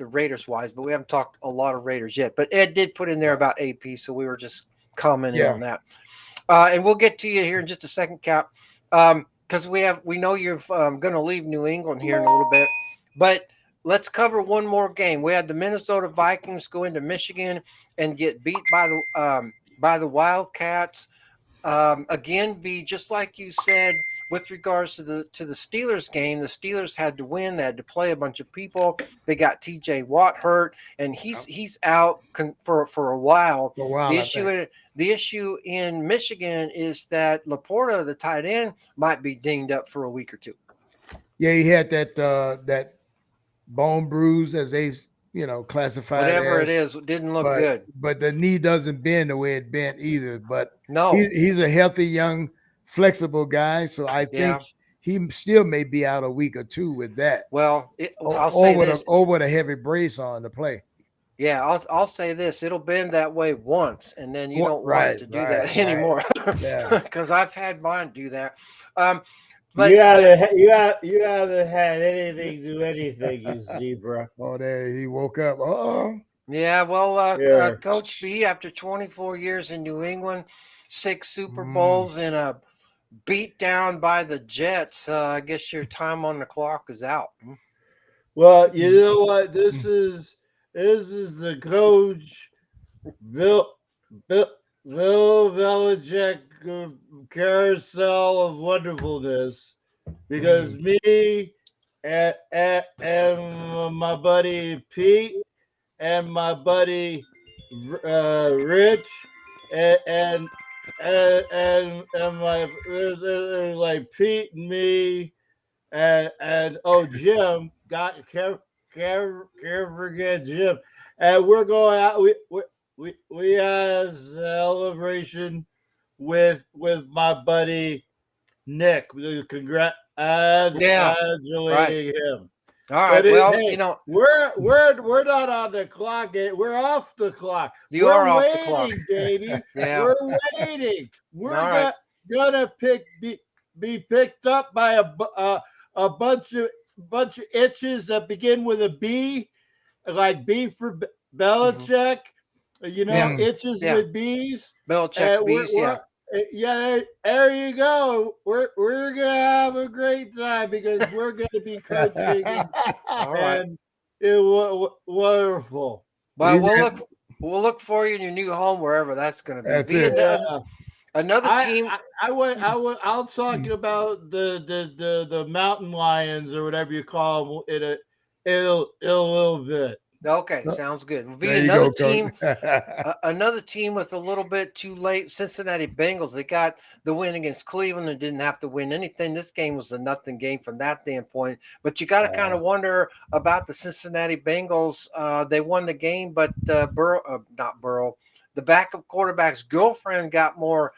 the Raiders wise, but we haven't talked a lot of Raiders yet. But Ed did put in there about AP, so we were just commenting on that. And we'll get to you here in just a second, Cap, because we know you're going to leave New England here in a little bit, but let's cover one more game. We had the Minnesota Vikings go into Michigan and get beat by the Wildcats. Again, V, just like you said, with regards to the Steelers game, the Steelers had to win. They had to play a bunch of people. They got T.J. Watt hurt, and he's out for a while. The issue in Michigan is that Laporta, the tight end, might be dinged up for a week or two. Yeah, he had that bone bruise, as they classified whatever it is. It didn't look good. But the knee doesn't bend the way it bent either. But no, he's a healthy, young, flexible guy. So I think he still may be out a week or two with that. Well, I'll say this. Or with a heavy brace on to play. Yeah, I'll say this. It'll bend that way once, and then you don't want it to do that anymore. Because I've had mine do that. But you haven't had anything do anything, you zebra. Oh, there he woke up. Yeah, well, Coach B, after 24 years in New England, 6 Super Bowls and a beat down by the Jets, I guess your time on the clock is out. Well, you know what? This is the coach Bill Belichick carousel of wonderfulness, because me and my buddy Pete and my buddy Rich and my like Pete and me and Jim can't forget Jim, and we're going out. We had a celebration with my buddy Nick. Congratulating him. All right. Well, we're not on the clock yet. We're off the clock. We're off the clock, baby. We're waiting. We're gonna be picked up by a bunch of itches that begin with a B, like B for Belichick. Itches with B's. Belichick's B's, yeah, there you go. We're gonna have a great time because we're gonna be coaching. All right. And it was wonderful. Well, we'll look for you in your new home, wherever that's gonna be. That's it. Another team. I'll talk about the mountain lions or whatever you call them in a little bit. Okay, sounds good. Another team with a little bit too late. Cincinnati Bengals. They got the win against Cleveland and didn't have to win anything. This game was a nothing game from that standpoint. But you got to kind of wonder about the Cincinnati Bengals. They won the game, but Burrow, the backup quarterback's girlfriend got more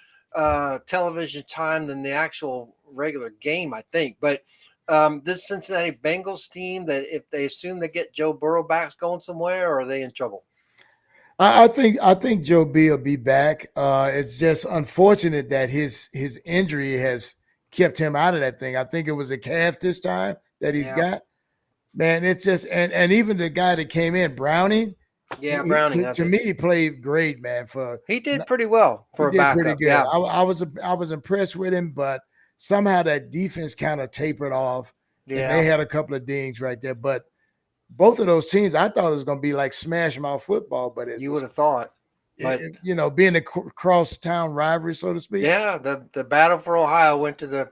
television time than the actual regular game, I think. But this Cincinnati Bengals team, that if they assume they get Joe Burrow back going somewhere, or are they in trouble? I think Joe B will be back. It's just unfortunate that his injury has kept him out of that thing. I think it was a calf this time that he's got. Man, it's just and even the guy that came in, Browning. Yeah, Browning. To me, he played great, man. He did pretty well for a backup. Pretty good. Yeah. I was impressed with him, but somehow that defense kind of tapered off. Yeah, and they had a couple of dings right there. But both of those teams, I thought it was going to be like smash mouth football. But you would have thought, but being a crosstown rivalry, so to speak. Yeah, the battle for Ohio went to the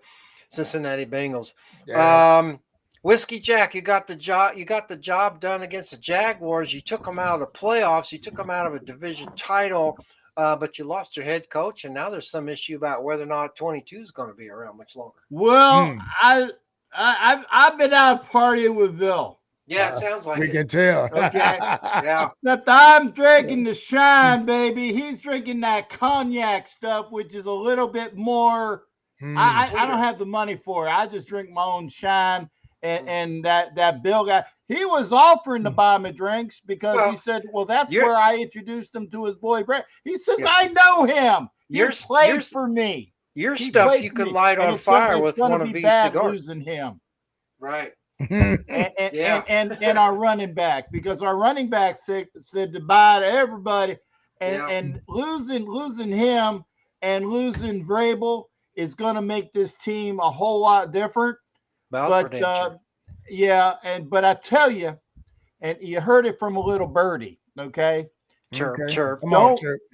Cincinnati Bengals. Yeah. Whiskey Jack, you got the job. You got the job done against the Jaguars. You took them out of the playoffs. You took them out of a division title. But you lost your head coach, and now there's some issue about whether or not 22 is going to be around much longer. Well, I've been out partying with Bill. Yeah, it sounds like we can tell. Okay. Yeah. Except I'm drinking the shine, baby. He's drinking that cognac stuff, which is a little bit more. I don't have the money for it. I just drink my own shine. And that Bill guy, he was offering to buy me drinks because he said, well, that's where I introduced him to his boy Brett. He says, I know him. He played for me. Your stuff you could light on fire with one of these cigars. Losing him. Right. and our running back, because our running back said goodbye to everybody, and losing him and losing Vrabel is going to make this team a whole lot different. But but I tell you, and you heard it from a little birdie, okay? Chirp.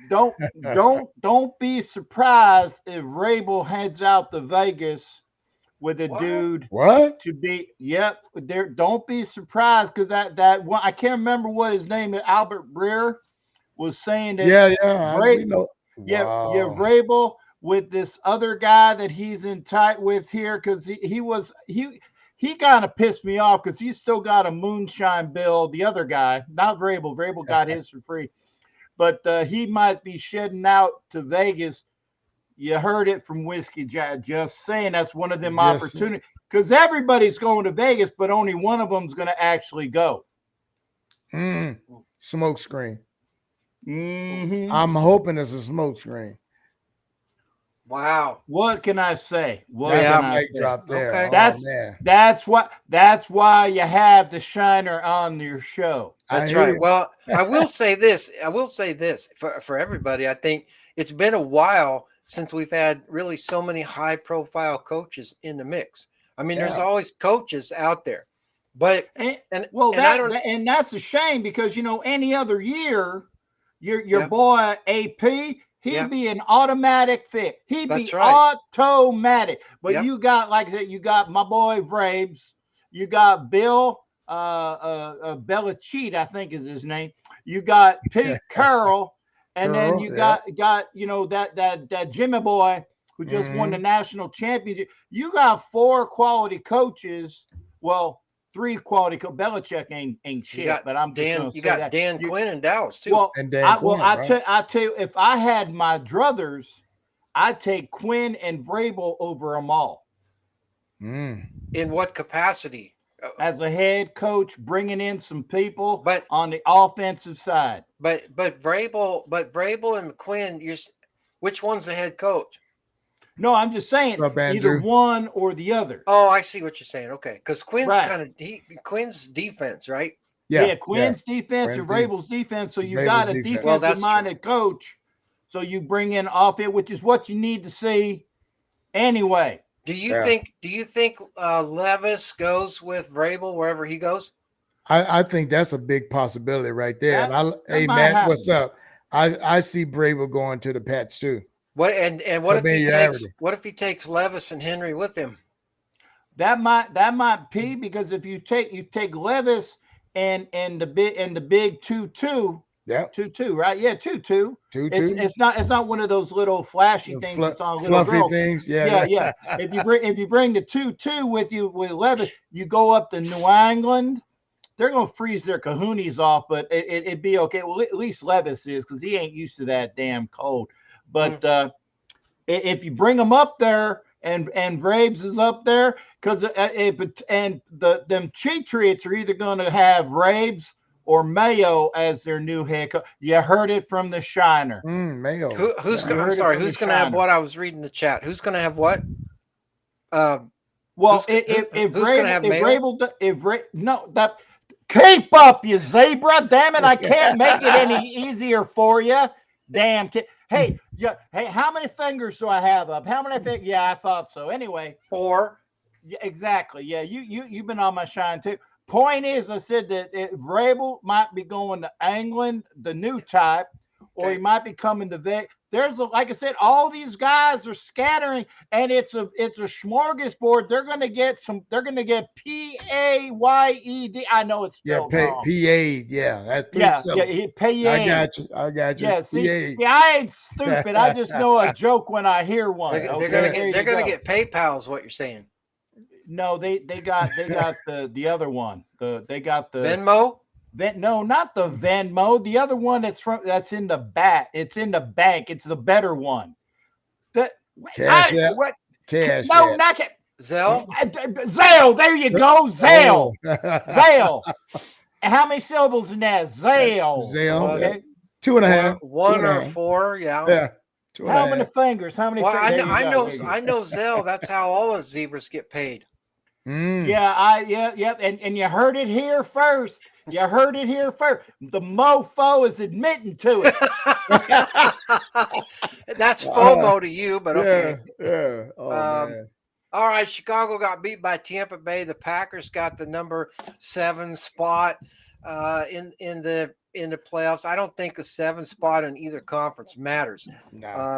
Don't be surprised if Vrabel heads out to Vegas with a dude to be there. Don't be surprised, because that one, I can't remember what his name is. Albert Breer was saying that Vrabel with this other guy that he's in tight with here, because he kind of pissed me off because he's still got a moonshine bill. The other guy, not Vrabel. Vrabel got his for free, but he might be shedding out to Vegas. You heard it from Whiskey Jack. Just saying, that's one of them opportunities, because everybody's going to Vegas, but only one of them's going to actually go. Smoke screen. Mm-hmm. I'm hoping it's a smoke screen. Wow. What can I say? Drop there. Okay. That's why you have the Shiner on your show. That's right. Well, I will say this for everybody. I think it's been a while since we've had really so many high profile coaches in the mix. I mean, there's always coaches out there, but that's a shame, because any other year, your boy AP, he'd be an automatic fit. He'd be automatic. But you got, like I said, you got my boy Vrabes, you got Bill Belichick, I think is his name. You got Pete Carroll. And then you got that Jimmy boy who just won the national championship. You got 4 quality coaches. Well, 3 quality coaches. Belichick ain't shit, but I'm just going to say that. You got Dan Quinn in Dallas too. Well, I tell you, if I had my druthers, I'd take Quinn and Vrabel over them all. In what capacity? As a head coach, bringing in some people, but on the offensive side. But Vrabel and McQuinn, which one's the head coach? No, I'm just saying either one or the other. Oh, I see what you're saying. Okay, because Quinn's Quinn's defense, right? Yeah, Quinn's defense or Vrabel's defense. So you got a defensive-minded coach. So you bring in offense, which is what you need to see anyway. Do you think Levis goes with Vrabel wherever he goes? I think that's a big possibility right there. Hey Matt, what's up? I see Vrabel going to the Pats too. What if he takes Levis and Henry with him? That might be, because if you take Levis and the big 2-2. Yeah, 2-2, right? Yeah, 2-2. It's not one of those little flashy things that's on little fluffy girls. Things. Yeah. If you bring the 2-2 with you with Levis, you go up to New England. They're gonna freeze their kahunas off, but it'd be okay. Well, at least Levis is, because he ain't used to that damn cold. But if you bring them up there and Vrabes is up there, because them Patriots are either gonna have Vrabes or Mayo as their new head coach. You heard it from the Shiner. Mayo. Who's going to have what? I was reading the chat. Who's going to have what? Keep up, you zebra. Damn it, I can't make it any easier for you. Damn kid. Hey, how many fingers do I have up? How many fingers? Yeah, I thought so. Anyway. 4. Yeah, exactly. Yeah, you've been on my shine too. Point is, I said that Vrabel might be going to England, the new type, or he might be coming to Vegas. Like I said, all these guys are scattering, and it's a smorgasbord. They're going to get PAYED. I know it's spelled wrong. PA'd. Yeah, that's PA'd. I got you. Yeah, see, I ain't stupid. I just know a joke when I hear one. They're going to get PayPal is what you're saying. No, they got the other one. They got the Venmo. No, not the Venmo. The other one that's in the back. It's in the bank. It's the better one. Cash. No, not cash. Zelle. Zelle. There you go. Zelle. Zelle. And how many syllables in that? Zelle. Zelle. Okay. 2.5. 1 or 4. Yeah. How many fingers? How many? Well, I know Zelle. That's how all the zebras get paid. Yeah, yep. And you heard it here first. You heard it here first. The mofo is admitting to it. That's FOMO to you, but okay. Yeah. Oh, man. All right, Chicago got beat by Tampa Bay. The Packers got the number 7 spot in the playoffs. I don't think the 7 spot in either conference matters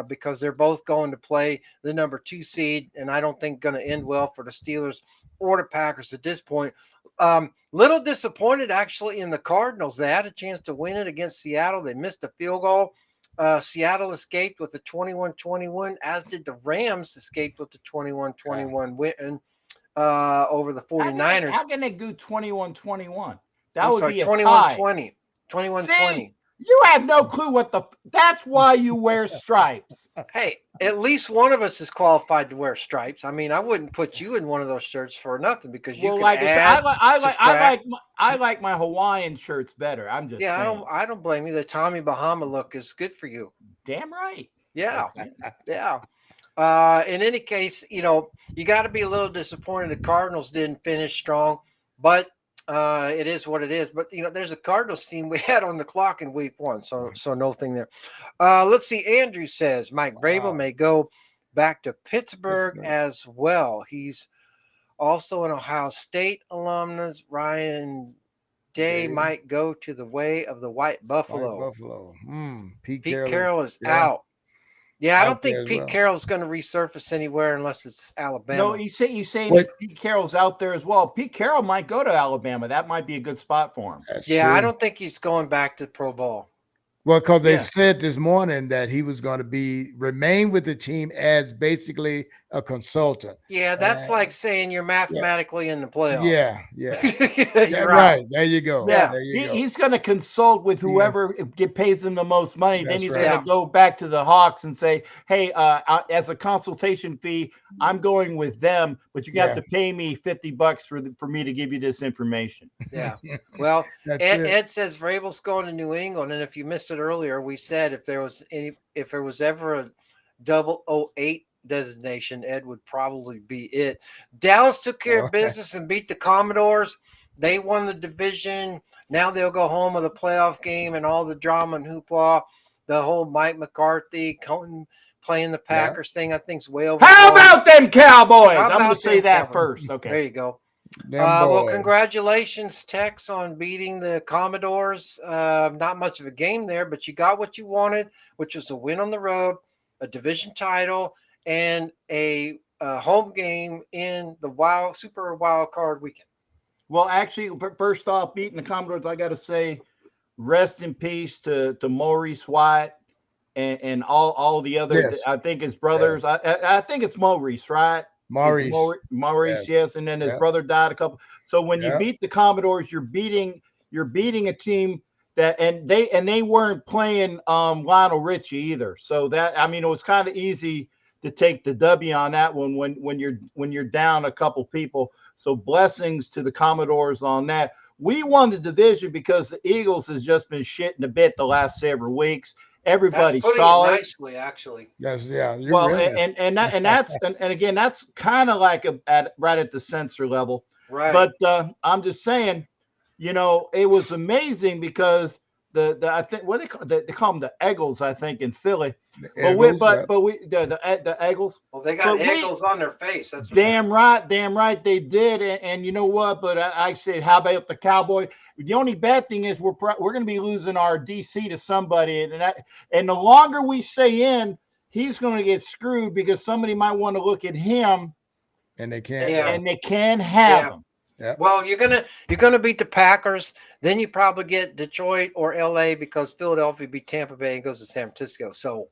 because they're both going to play the number 2 seed, and I don't think going to end well for the Steelers or the Packers at this point. Little disappointed actually in the Cardinals. They had a chance to win it against Seattle. They missed a field goal. Seattle escaped with a 21-21, as did the Rams escaped with the 21-21 win over the 49ers. How can they go 21-21? That I'm would sorry, be a 21-20. 21-20. You have no clue what that's why you wear stripes. Hey, at least one of us is qualified to wear stripes. I mean, I wouldn't put you in one of those shirts for nothing because you can add, I like my Hawaiian shirts better. I'm just saying. I don't blame you. The Tommy Bahama look is good for you. Damn right. Yeah. Yeah. In any case, you got to be a little disappointed the Cardinals didn't finish strong, but it is what it is. But there's a Cardinals team we had on the clock in week 1, so no thing there. Let's see. Andrew says Mike Vrabel may go back to Pittsburgh as well. He's also an Ohio State alumnus. Ryan Day might go to the way of the White Buffalo. Pete Carroll is out. Yeah, I don't think Pete Carroll's going to resurface anywhere unless it's Alabama. No, you saying Pete Carroll's out there as well. Pete Carroll might go to Alabama. That might be a good spot for him. That's true. I don't think he's going back to Pro Bowl. Well, because they said this morning that he was going to remain with the team as basically a consultant. Yeah, that's like saying you're mathematically in the playoffs. Yeah. Right. There you go. Yeah, he's going to consult with whoever pays him the most money. Then he's going to go back to the Hawks and say, "Hey, as a consultation fee, I'm going with them, but you got to pay me $50 for me to give you this information." Yeah. Well, Ed says Vrabel's going to New England, and if you missed it earlier, we said if there was ever a 008 designation, Ed would probably be it. Dallas took care of business and beat the Commodores. They won the division. Now they'll go home with a playoff game and all the drama and hoopla. The whole Mike McCarthy playing the Packers thing, I think, is way over. How about them Cowboys? I'm going to say that first. Okay. There you go. Well, congratulations, Tex, on beating the Commodores. Not much of a game there, but you got what you wanted, which was a win on the road, a division title, and a home game in the Super Wild Card weekend. Well, actually, first off, beating the Commodores, I got to say, rest in peace to Maurice White and all the other. Yes. I think his brothers. I think it's Maurice, right? Maurice, yes, and then his brother died a couple. So when you beat the Commodores, you're beating a team that and they weren't playing Lionel Richie either. So that it was kind of easy to take the W on that one when you're down a couple people. So blessings to the Commodores on that. We won the division because the Eagles has just been shitting a bit the last several weeks. Everybody saw it nicely, actually. Yes, yeah. Well, and again, that's kind of like right at the censor level, right? But I'm just saying, it was amazing because I think what they call them the Eagles, I think, in Philly. The Eagles. Well, they got Eagles on their face. That's damn right they did. And you know what? But I said, how about the Cowboy? The only bad thing is we're going to be losing our DC to somebody, and the longer we stay in, he's going to get screwed because somebody might want to look at him, and they can't. And they can't have him. Yeah. Well, you're gonna beat the Packers, then you probably get Detroit or LA because Philadelphia beat Tampa Bay and goes to San Francisco. So,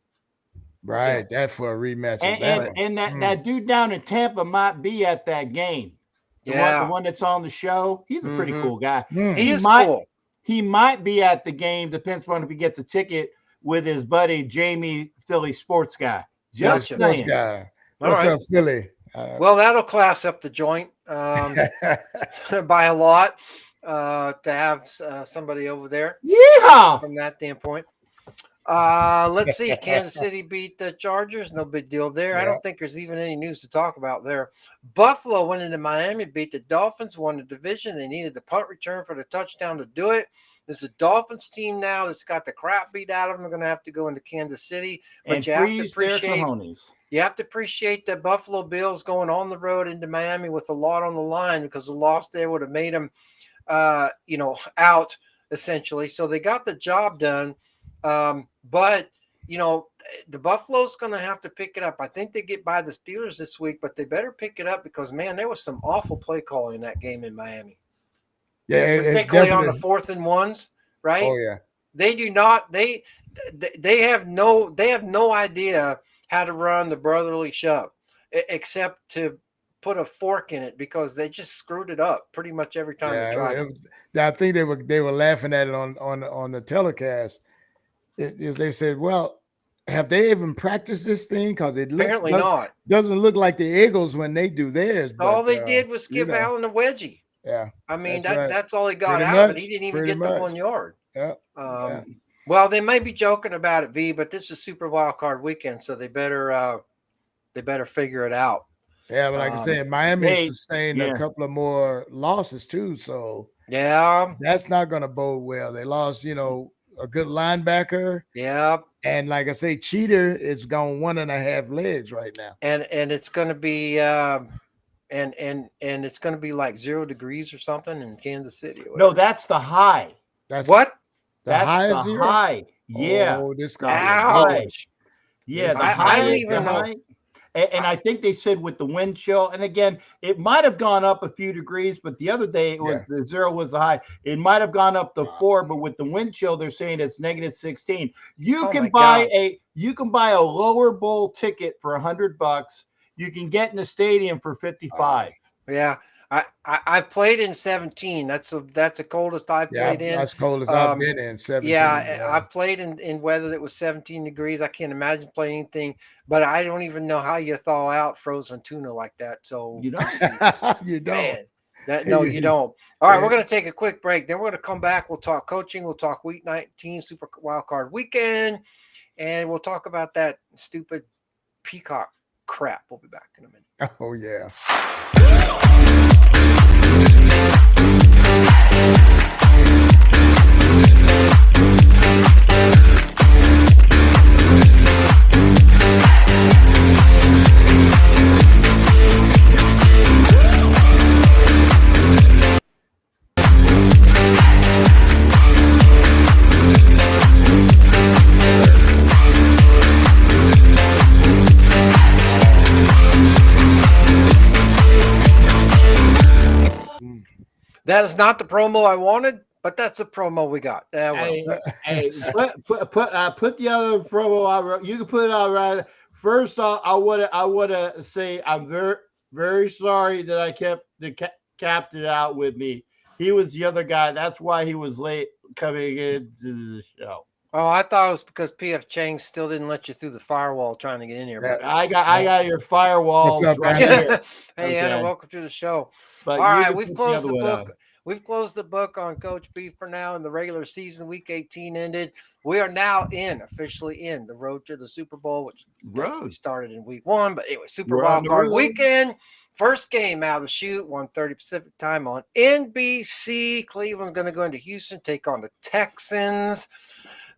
that for a rematch. And that dude down in Tampa might be at that game. The one that's on the show. He's a pretty cool guy. He is cool. He might be at the game. Depends on if he gets a ticket with his buddy Jamie, Philly sports guy. Just saying. What's up, Philly? Well, that'll class up the joint by a lot to have somebody over there. Yeah. From that standpoint. Let's see. Kansas City beat the Chargers. No big deal there. Yeah. I don't think there's even any news to talk about there. Buffalo went into Miami, beat the Dolphins, won the division. They needed the punt return for the touchdown to do it. There's a Dolphins team now that's got the crap beat out of them. They're going to have to go into Kansas City. But you have to appreciate that Buffalo Bills going on the road into Miami with a lot on the line, because the loss there would have made them, out essentially. So they got the job done. But the Buffalo's going to have to pick it up. I think they get by the Steelers this week, but they better pick it up, because man, there was some awful play calling in that game in Miami. Yeah, particularly on the 4th and 1s, right? Oh yeah. They do not. They have no idea how to run the brotherly shove, except to put a fork in it, because they just screwed it up pretty much every time they tried. I think they were laughing at it on the telecast. They said, "Well, have they even practiced this thing? Because it apparently not. Doesn't look like the Eagles when they do theirs." All they did was give Allen a wedgie. Yeah, I mean that's all he got out of it. He didn't even get the 1 yard. Yeah. Well, they may be joking about it, V, but this is Super Wild Card weekend, so they better figure it out. Yeah, but like I said, Miami sustained a couple of more losses too, so yeah, that's not going to bode well. They lost, a good linebacker. Yeah, and like I say, Cheater is gone 1.5 legs right now, and it's going to be and it's going to be like 0 degrees or something in Kansas City. No, that's the high. That's what? That's the high. Yeah. Oh, this guy. Ouch. Yeah, I don't even know. And I think they said with the wind chill, and again, it might have gone up a few degrees, but the other day it was the 0 was the high. It might have gone up to 4, but with the wind chill, they're saying it's -16. You can buy a lower bowl ticket for $100. You can get in the stadium for 55. Yeah. I've played in 17. That's the coldest I've played in. That's cold as I've been in 17. Yeah, I played in weather that was 17 degrees. I can't imagine playing anything, but I don't even know how you thaw out frozen tuna like that. So you don't. You don't. Man, you don't. All right, we're going to take a quick break. Then we're going to come back. We'll talk coaching. We'll talk Week 19 Super Wild Card Weekend, and we'll talk about that stupid Peacock crap. We'll be back in a minute. Oh yeah. That is not the promo I wanted, but that's the promo we got. Hey, put the other promo out. You can put it out right. First off, I would say I'm very, very sorry that I kept the captain out with me. He was the other guy. That's why he was late coming into the show. Oh, I thought it was because PF Chang still didn't let you through the firewall trying to get in here. But I got your firewall. What's up, right here. Hey, Anna, welcome to the show. But all right, we've closed the book. We've closed the book on Coach B for now, and the regular season, Week 18 ended. We are now officially in the road to the Super Bowl, which we started in Week 1. But anyway, Super Wild Card Weekend. First game out of the chute, 1:30 Pacific time on NBC. Cleveland's going to go into Houston, take on the Texans.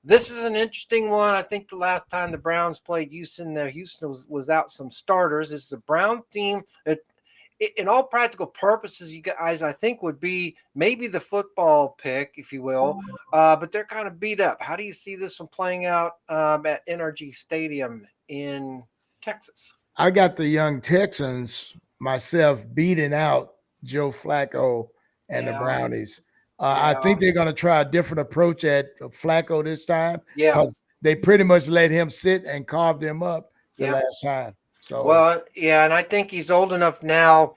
This is an interesting one. I think the last time the Browns played Houston, Houston was out some starters. This is a Brown team that, in all practical purposes, you guys, I think, would be maybe the football pick, if you will, but they're kind of beat up. How do you see this one playing out at NRG Stadium in Texas? I got the young Texans myself beating out Joe Flacco and the Brownies. I think they're going to try a different approach at Flacco this time. Yeah, because they pretty much let him sit and carve them up the last time. So and I think he's old enough now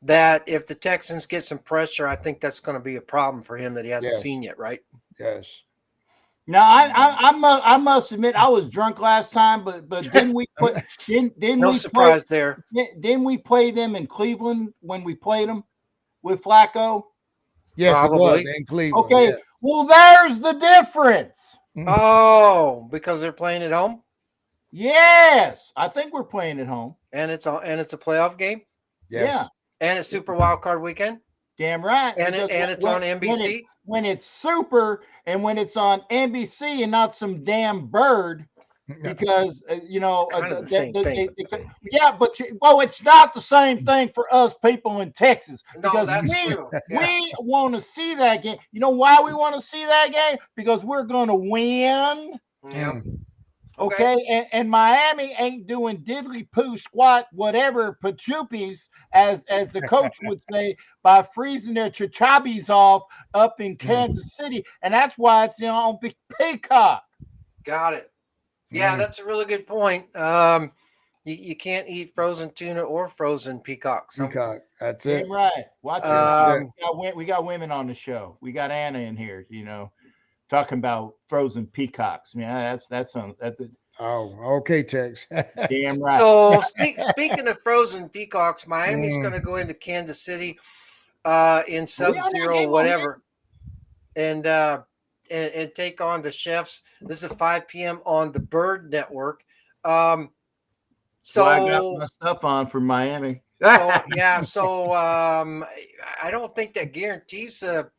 that if the Texans get some pressure, I think that's going to be a problem for him that he hasn't seen yet, right? Yes. Now I must admit I was drunk last time, but didn't we put there? Didn't we play them in Cleveland when we played them with Flacco? Yes, probably. it was in Cleveland. Okay, well there's the difference. Oh, because they're playing at home? Yes, I think we're playing at home. And it's a playoff game? Yes. Yeah. And it's Super Wild Card Weekend? Damn right. And it's on NBC? When it's super and when it's on NBC and not some damn bird, because It's kind of the same thing. Yeah, but it's not the same thing for us people in Texas, because No, that's true. Yeah. we want to see that game. You know why we want to see that game? Because we're going to win. Yeah. Okay, and Miami ain't doing diddly poo squat whatever pachupis, as the coach would say, by freezing their chichabis off up in Kansas City, and that's why it's on Peacock. Got it. Yeah, that's a really good point. You can't eat frozen tuna or frozen peacock. Peacock, that's it. Damn right. Watch it. We got women on the show. We got Anna in here. Talking about frozen peacocks. Man, that's it. Oh, okay, Tex. Damn right. So speaking of frozen peacocks, Miami's going to go into Kansas City in Sub-Zero whatever, and take on the Chefs. This is 5 p.m. on the Bird Network. So I got my stuff on for Miami. So I don't think that guarantees a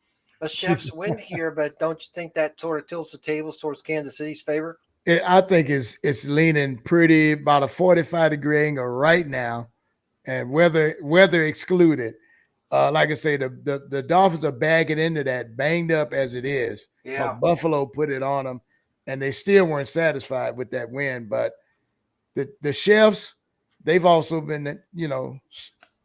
Chef's win here, but don't you think that sort of tilts the tables towards Kansas City's favor? I think it's leaning pretty about a 45-degree angle right now, and weather excluded. Like I say, the Dolphins are bagging into that, banged up as it is. Yeah, Buffalo put it on them, and they still weren't satisfied with that win. But the Chefs, they've also been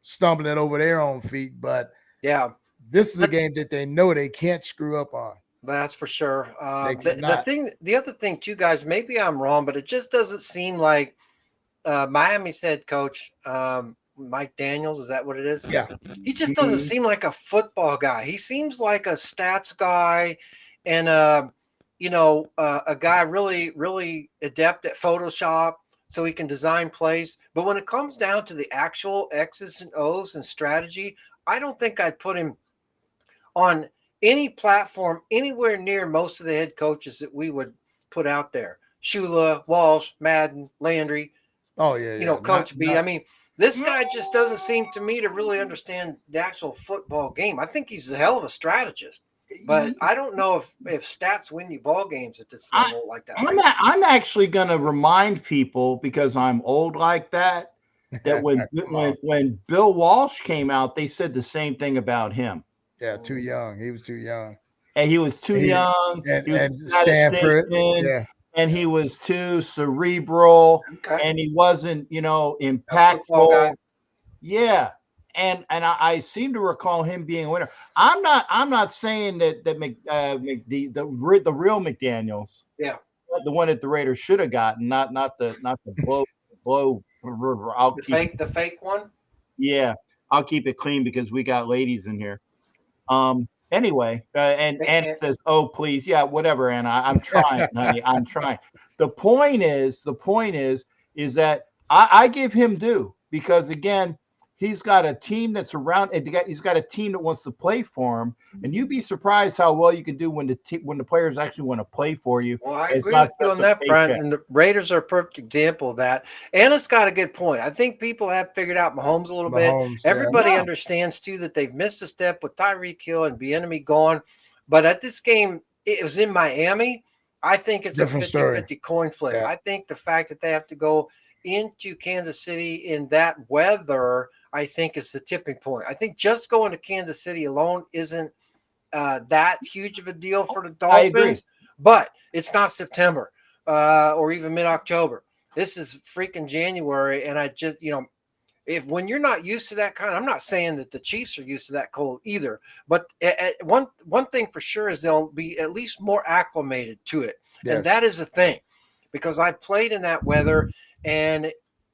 stumbling over their own feet. But yeah. This is a game that they know they can't screw up on. That's for sure. The other thing too, guys, maybe I'm wrong, but it just doesn't seem like Miami's head coach, Mike Daniels, is that what it is? Yeah. He just doesn't seem like a football guy. He seems like a stats guy and a guy really, really adept at Photoshop so he can design plays. But when it comes down to the actual X's and O's and strategy, I don't think I'd put him on any platform anywhere near most of the head coaches that we would put out there. Shula, Walsh, Madden, Landry. Oh, yeah. Coach B. I mean, this guy just doesn't seem to me to really understand the actual football game. I think he's a hell of a strategist, but I don't know if stats win you ball games at this level like that. I'm actually going to remind people, because I'm old like that when Bill Walsh came out, they said the same thing about him. Yeah, too young. He was too young. And he was too young. And Stanford. Yeah. And he was too cerebral. Okay. And he wasn't, impactful. Yeah. And I seem to recall him being a winner. I'm not saying that the real McDaniels. Yeah. The one that the Raiders should have gotten, not the blow. The fake one. Yeah. I'll keep it clean because we got ladies in here. Anyway, and Anna says, "Oh, please, yeah, whatever." Anna, I'm trying, honey. I'm trying. The point is that I give him due, because again, he's got a team that's around. He's got a team that wants to play for him, and you'd be surprised how well you can do when the players actually want to play for you. Well, I agree with you on that front, and the Raiders are a perfect example of that. Anna's got a good point. I think people have figured out Mahomes a little bit. Everybody understands too that they've missed a step with Tyreek Hill and Bieniemy gone, but at this game, it was in Miami. I think it's different a 50-50 coin flip. Yeah. I think the fact that they have to go into Kansas City in that weather, I think, is the tipping point. I think just going to Kansas City alone isn't that huge of a deal for the Dolphins, but it's not September or even mid-October. This is freaking January, and I just, when you're not used to that I'm not saying that the Chiefs are used to that cold either, but one thing for sure is they'll be at least more acclimated to it, and that is a thing, because I played in that weather, and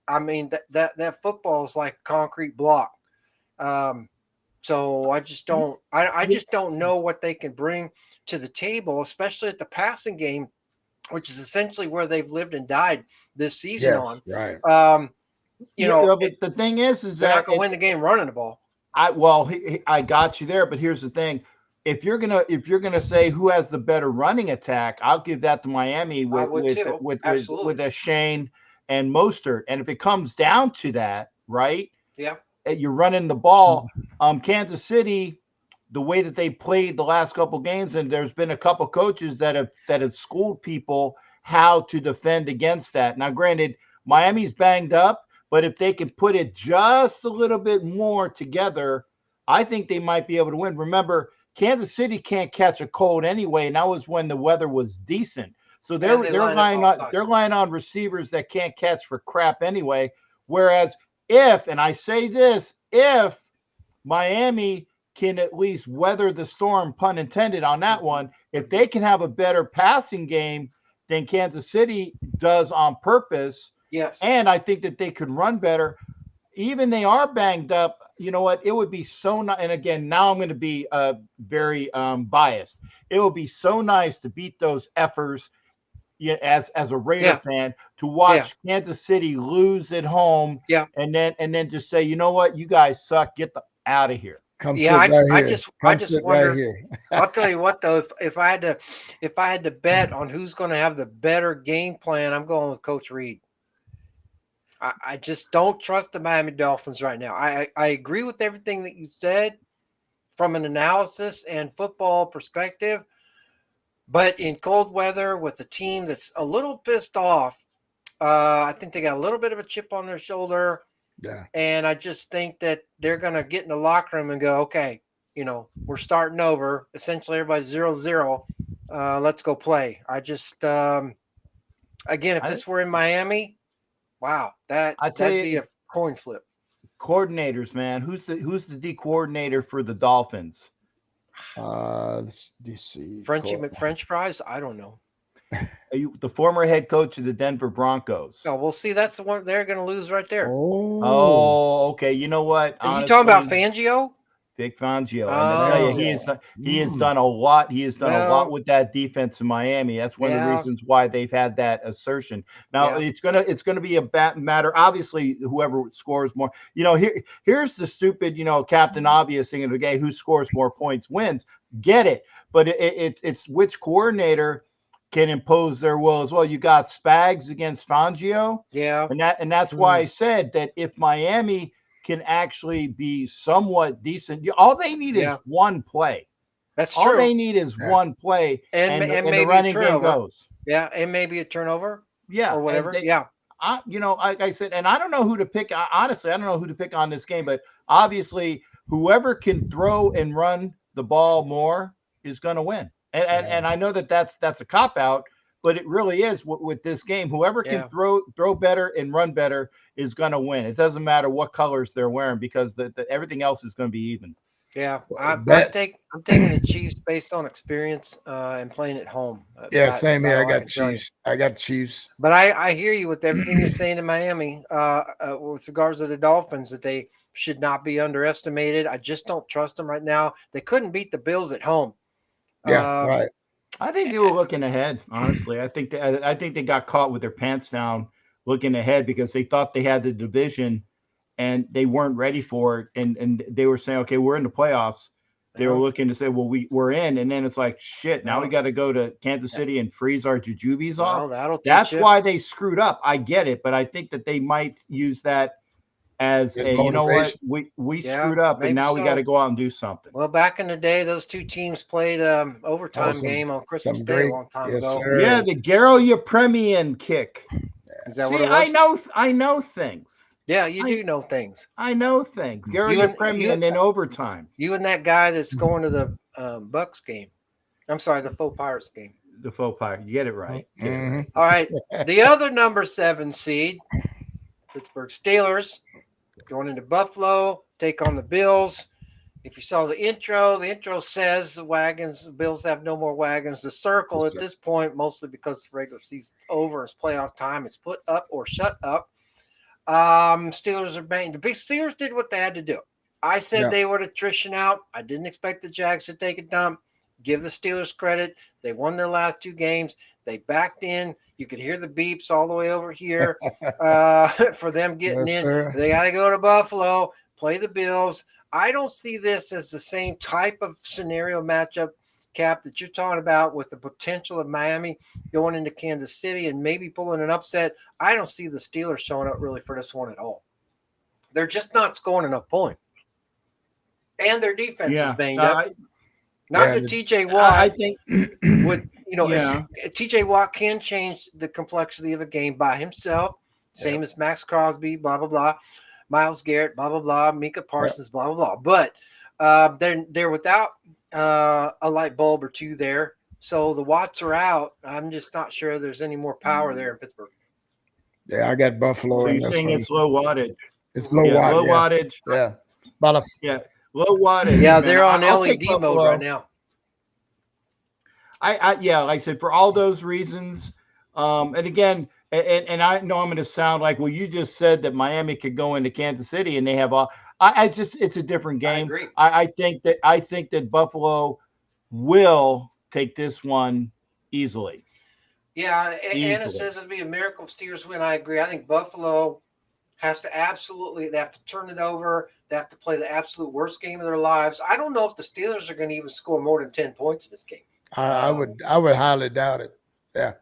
I mean that football is like a concrete block. So I just don't know what they can bring to the table, especially at the passing game, which is essentially where they've lived and died this season on. Right. But the thing is they're not going to win the game running the ball. I got you there, but here's the thing. if you're gonna say who has the better running attack, I'll give that to Miami with a Shane and Mostert. And if it comes down to that, right? Yeah. You're running the ball. Kansas City, the way that they played the last couple games, and there's been a couple coaches that have schooled people how to defend against that. Now, granted, Miami's banged up, but if they can put it just a little bit more together, I think they might be able to win. Remember, Kansas City can't catch a cold anyway, and that was when the weather was decent. So they're relying on receivers that can't catch for crap anyway. Whereas if Miami can at least weather the storm, pun intended on that one, if they can have a better passing game than Kansas City does on purpose, yes, and I think that they could run better, even they are banged up, you know what? It would be so nice. And again, now I'm going to be very biased. It would be so nice to beat those effers, as a Raider fan, to watch Kansas City lose at home, and then just say, you know what, you guys suck, get out of here. I just wonder. Right here. I'll tell you what, though, if I had to bet on who's going to have the better game plan, I'm going with Coach Reed. I just don't trust the Miami Dolphins right now. I agree with everything that you said from an analysis and football perspective, but in cold weather with a team that's a little pissed off, I think they got a little bit of a chip on their shoulder. Yeah. And I just think that they're going to get in the locker room and go, okay, we're starting over. Essentially, everybody's 0-0. Let's go play. I just, again, if this were in Miami, wow, that'd be a coin flip. Coordinators, man. Who's the D coordinator for the Dolphins? Let's see. Frenchie McFrench fries? I don't know. The former head coach of the Denver Broncos. Oh, we'll see. That's the one they're going to lose right there. Oh, okay. You know what? Are you talking about Fangio? Vic Fangio. And I tell you, he has done a lot. He has done a lot with that defense in Miami. That's one of the reasons why they've had that assertion. Now it's gonna be a matter. Obviously, whoever scores more. Here's the stupid, Captain Obvious thing of the game: who scores more points wins. Get it? But it's which coordinator can impose their will as well. You got Spags against Fangio. Yeah. And that's why I said that if Miami can actually be somewhat decent, all they need is one play. That's true. All they need is one play, and maybe the running game goes. Yeah, and maybe a turnover. Yeah. Or whatever. Like I said, and I don't know who to pick. Honestly, I don't know who to pick on this game, but obviously whoever can throw and run the ball more is going to win. And I know that's a cop out, but it really is with this game. Whoever can throw better and run better is going to win. It doesn't matter what colors they're wearing, because everything else is going to be even. Yeah, I'm taking the Chiefs based on experience and playing at home. Same here. I got Chiefs. I got Chiefs. But I hear you with everything you're saying in Miami with regards to the Dolphins, that they should not be underestimated. I just don't trust them right now. They couldn't beat the Bills at home. Yeah, right. I think they were looking ahead. Honestly, I think they got caught with their pants down, looking ahead, because they thought they had the division, and they weren't ready for it. And they were saying, okay, we're in the playoffs. They were looking to say, well, we're in, and then it's like, shit. Now we got to go to Kansas City and freeze our jujubes off. That's why they screwed up. I get it, but I think that they might use that as a, you know what, we screwed up, and now we got to go out and do something. Well, back in the day, those two teams played overtime game on Christmas Day a long time ago. Sir. Yeah, the Garo Yepremian kick. Is that what it was? I know things. Yeah, you do know things. I know things. Garo Yepremian in overtime. You and that guy that's going to the Bucks game. I'm sorry, the faux Pirates game. The faux Pirate. You get it right. All right. The other number 7 seed, Pittsburgh Steelers, going into Buffalo, take on the Bills. If you saw the intro says the Bills have no more wagons to circle at this point, mostly because the regular season's over. It's playoff time. It's put up or shut up. Steelers are banged. The big Steelers did what they had to do. I said they would attrition out. I didn't expect the Jags to take a dump. Give the Steelers credit. They won their last 2 games. They backed in. You could hear the beeps all the way over here for them getting in. Sir. They got to go to Buffalo, play the Bills. I don't see this as the same type of scenario matchup, Cap, that you're talking about with the potential of Miami going into Kansas City and maybe pulling an upset. I don't see the Steelers showing up really for this one at all. They're just not scoring enough points. And their defense is banged up. Not that TJ Watt, I think, would, TJ Watt can change the complexity of a game by himself, same as Max Crosby, blah, blah, blah, Myles Garrett, blah, blah, blah, Micah Parsons, blah, blah, blah. But they're without a light bulb or two there. So the Watts are out. I'm just not sure there's any more power there in Pittsburgh. Yeah, I got Buffalo. So you're saying it's low wattage. It's low wattage. Yeah. Low wattage. Yeah, they're on LED mode right now. Like I said, for all those reasons, and again, and I know I'm going to sound like, well, you just said that Miami could go into Kansas City and they have all. It's a different game. I agree. I think that Buffalo will take this one easily. Yeah, Anna says it'll be a miracle if Steelers win. I agree. I think Buffalo has to they have to turn it over. They have to play the absolute worst game of their lives. I don't know if the Steelers are going to even score more than 10 points in this game. I would highly doubt it. Yeah.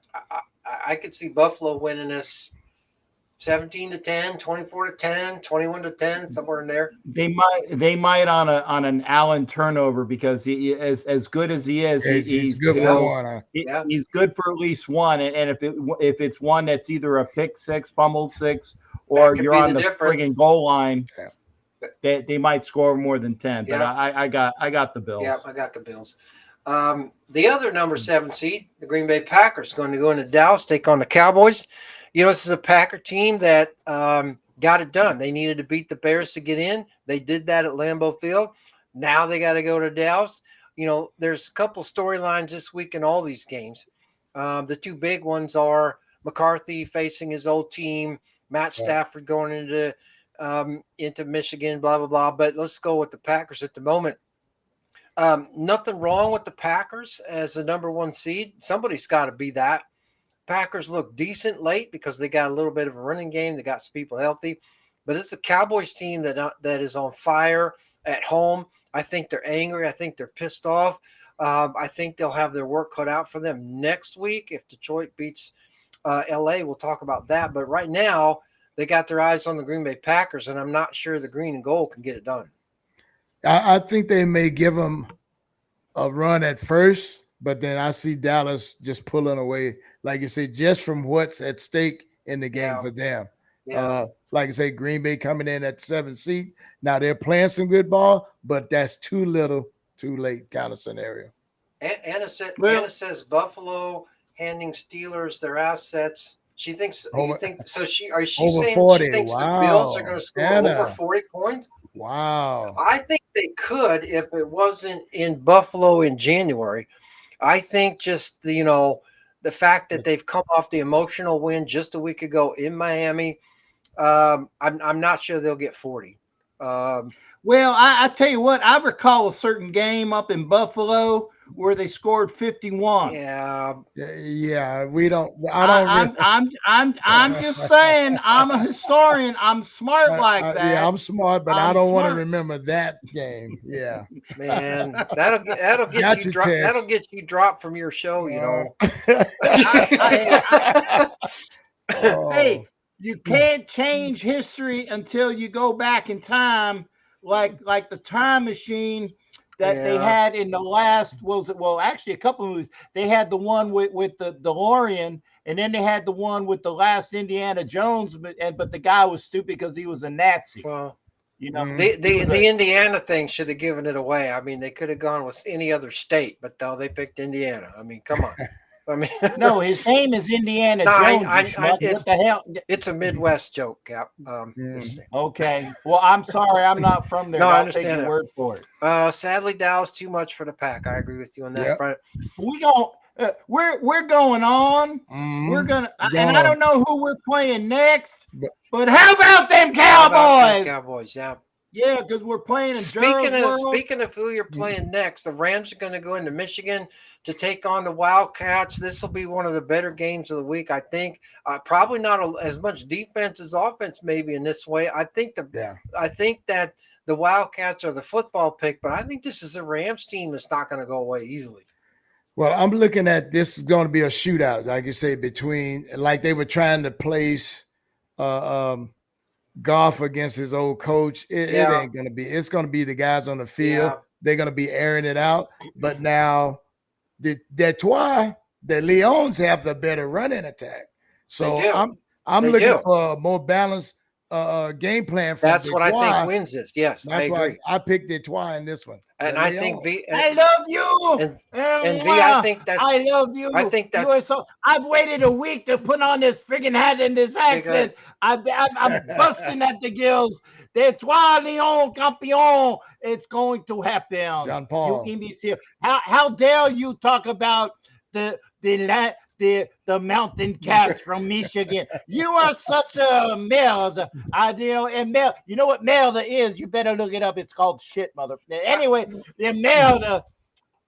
I could see Buffalo winning this 17-10, 24-10, 21-10, somewhere in there. They might on an Allen turnover because he as good as he is, he's good for one. He's good for at least one, and if it's one that's either a pick six, fumble six, or you're on the friggin' goal line, they might score more than 10. But I got the Bills. Yeah, I got the Bills. The other number 7 seed, the Green Bay Packers, going to go into Dallas, take on the Cowboys. This is a Packer team that got it done. They needed to beat the Bears to get in. They did that at Lambeau Field. Now they got to go to Dallas. There's a couple storylines this week in all these games. The two big ones are McCarthy facing his old team, Matt Stafford going into Michigan, blah, blah, blah. But let's go with the Packers at the moment. Nothing wrong with the Packers as the number 1 seed. Somebody's got to be that. Packers look decent late because they got a little bit of a running game. They got some people healthy. But it's the Cowboys team that is on fire at home. I think they're angry. I think they're pissed off. I think they'll have their work cut out for them next week if Detroit beats L.A. We'll talk about that. But right now, they got their eyes on the Green Bay Packers, and I'm not sure the green and gold can get it done. I think they may give them a run at first, but then I see Dallas just pulling away, like you say, just from what's at stake in the game for them. Yeah. Like I say, Green Bay coming in at 7th seed. Now they're playing some good ball, but that's too little, too late kind of scenario. Anna says Buffalo handing Steelers their assets. She thinks you think so. She saying 40. She thinks the Wow. Bills are going to score over 40 points? Wow. I think they could if it wasn't in Buffalo in January. I think just the fact that they've come off the emotional win just a week ago in Miami. I'm not sure they'll get 40. Well, I tell you what, I recall a certain game up in Buffalo where they scored 51. Yeah. We don't. I'm just saying. I'm a historian. I'm smart like that. Yeah, I'm smart, but I don't want to remember that game. Yeah, man, that'll get you dropped. That'll get you dropped from your show. Hey, you can't change history until you go back in time, like the time machine that they had in the last, actually a couple of movies. They had the one with the DeLorean, and then they had the one with the last Indiana Jones, but the guy was stupid because he was a Nazi. Well, the Indiana thing should have given it away. I mean, they could have gone with any other state, but no, they picked Indiana. I mean, come on. I mean, no, his name is Indiana Jones. What the hell? It's a Midwest joke, Cap. Okay. Well, I'm sorry, I'm not from there. No, I understand. Take your word for it. Sadly, Dallas too much for the Pack. I agree with you on that. But we're going on. We're gonna, and I don't know who we're playing next. But how about them Cowboys? Cowboys, yeah. Yeah, because we're playing in Speaking of who you're playing next, the Rams are going to go into Michigan to take on the Wildcats. This will be one of the better games of the week, I think. Probably not as much defense as offense, maybe in this way. I think that the Wildcats are the football pick, but I think this is a Rams team that's not going to go away easily. Well, I'm looking at this is going to be a shootout, like you say, between like they were trying to place Goff against his old coach. It ain't going to be. It's going to be the guys on the field. Yeah. They're going to be airing it out. But now the Leons have the better running attack. So I'm looking for a more balanced game plan. That's what I think wins this. Yes, that's I agree. why I picked Detroit in this one. And I think I love you. And V, I think that's. I love you. I think that's. I've waited a week to put on this friggin' hat and this accent. I'm busting at the gills. Detroit, Leon, Campion. It's going to happen. Jean Paul. You imbecile. How dare you talk about the mountain cats from Michigan? You are such a merde. You know what merde is? You better look it up. It's called shit, mother. Anyway, the merde.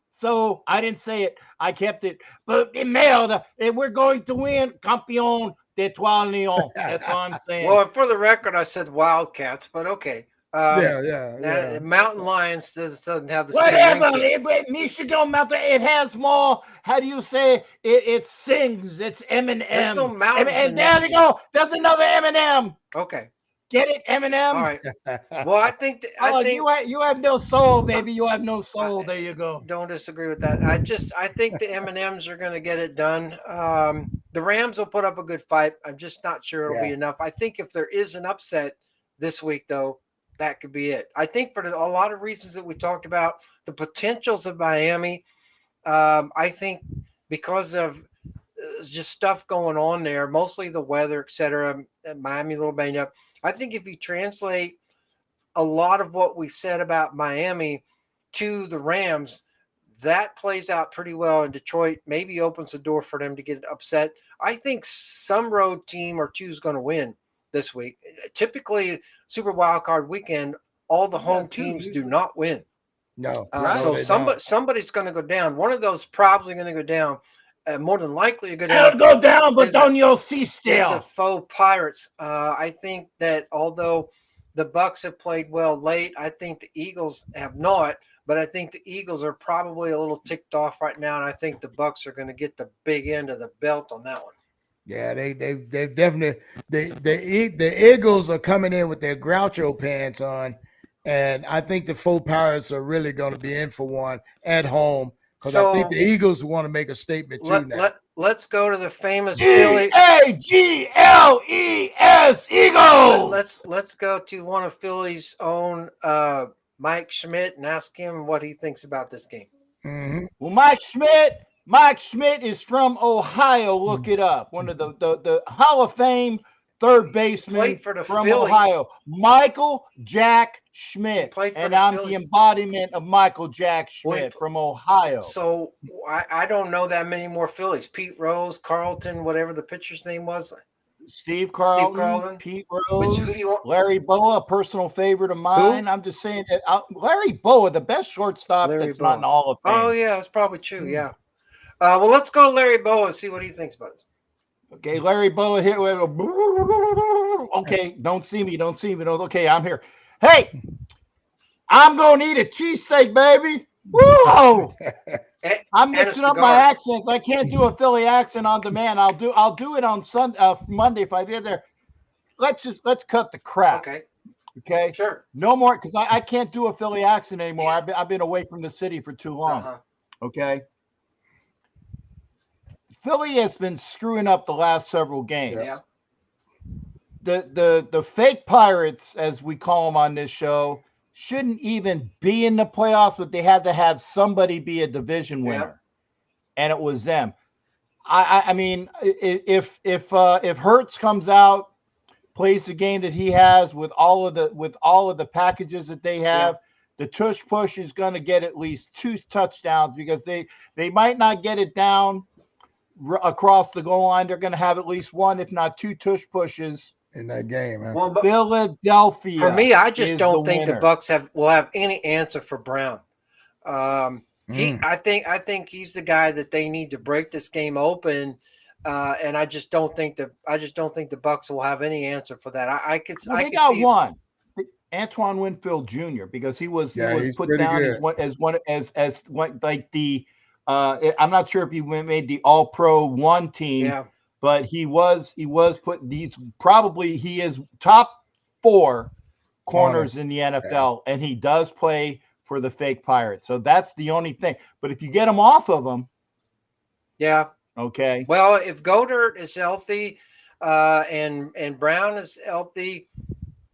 So I didn't say it. I kept it. But the merde, and we're going to win. Campion d'Etoile Lyon. That's all I'm saying. Well, for the record, I said Wildcats, but okay. Yeah. Mountain Lions doesn't have the whatever. Michigan Mountain. It has more. How do you say it sings? It's M&M. There's no mountains. And there you go. There's another M&M. Okay. Get it, M&M. All right. Well, I think you have no soul, baby. You have no soul. There you go. Don't disagree with that. I think the M&Ms are going to get it done. The Rams will put up a good fight. I'm just not sure it'll be enough. I think if there is an upset this week, though, that could be it. I think for a lot of reasons that we talked about, the potentials of Miami, I think because of just stuff going on there, mostly the weather, et cetera, Miami a little banged up. I think if you translate a lot of what we said about Miami to the Rams, that plays out pretty well in Detroit. Maybe opens the door for them to get upset. I think some road team or two is going to win this week. Typically, Super Wildcard Weekend, all the home teams do not win. No. So somebody's going to go down. One of those probably going to go down. More than likely, you're going to go down, but on your sea still. The faux Pirates. I think that although the Bucks have played well late, I think the Eagles have not. But I think the Eagles are probably a little ticked off right now, and I think the Bucks are going to get the big end of the belt on that one. Yeah, they definitely the Eagles are coming in with their Groucho pants on, and I think the faux Pirates are really going to be in for one at home because I think the Eagles want to make a statement too now. Let's go to the famous Philly EAGLES Eagles. Let's go to one of Philly's own Mike Schmidt and ask him what he thinks about this game. Mm-hmm. Well, Mike Schmidt is from Ohio. Look it up. One of the Hall of Fame third baseman from Phillies. Ohio, Michael Jack Schmidt. And I'm the embodiment of Michael Jack Schmidt from Ohio. So I don't know that many more Phillies. Pete Rose, Carlton, whatever the pitcher's name was. Steve Carlton, Pete Rose, Larry Boa, a personal favorite of mine. Who? I'm just saying that Larry Boa, the best shortstop not in the Hall of Fame. Oh, yeah, that's probably true, yeah. Well, let's go to Larry Boa and see what he thinks about this. Okay, Larry Boa here. Okay, don't see me. Okay, I'm here. Hey, I'm going to eat a cheesesteak, baby. Woo! I'm mixing up my accents. I can't do a Philly accent on demand. I'll do it on Monday if I get there. Let's cut the crap. Okay. Sure. No more, because I can't do a Philly accent anymore. I've been away from the city for too long. Okay. Philly has been screwing up the last several games. Yeah. The fake Pirates, as we call them on this show, shouldn't even be in the playoffs, but they had to have somebody be a division winner, and it was them. I mean, if Hurts comes out, plays the game that he has with all of the packages that they have, the tush push is going to get at least 2 touchdowns because they might not get it down across the goal line. They're going to have at least 1, if not 2 tush pushes in that game. Huh? Well, Philadelphia. For me, I just don't think the Bucks will have any answer for Brown. I think he's the guy that they need to break this game open, and I just don't think the Bucks will have any answer for that. I could see one. Antoine Winfield Jr. because he was he's put pretty down good. as one like the I'm not sure if he made the All Pro 1 team, but he was put. He is top 4 corners in the NFL, and he does play for the fake Pirates. So that's the only thing. But if you get him off of them, okay. Well, if Goddard is healthy, and Brown is healthy,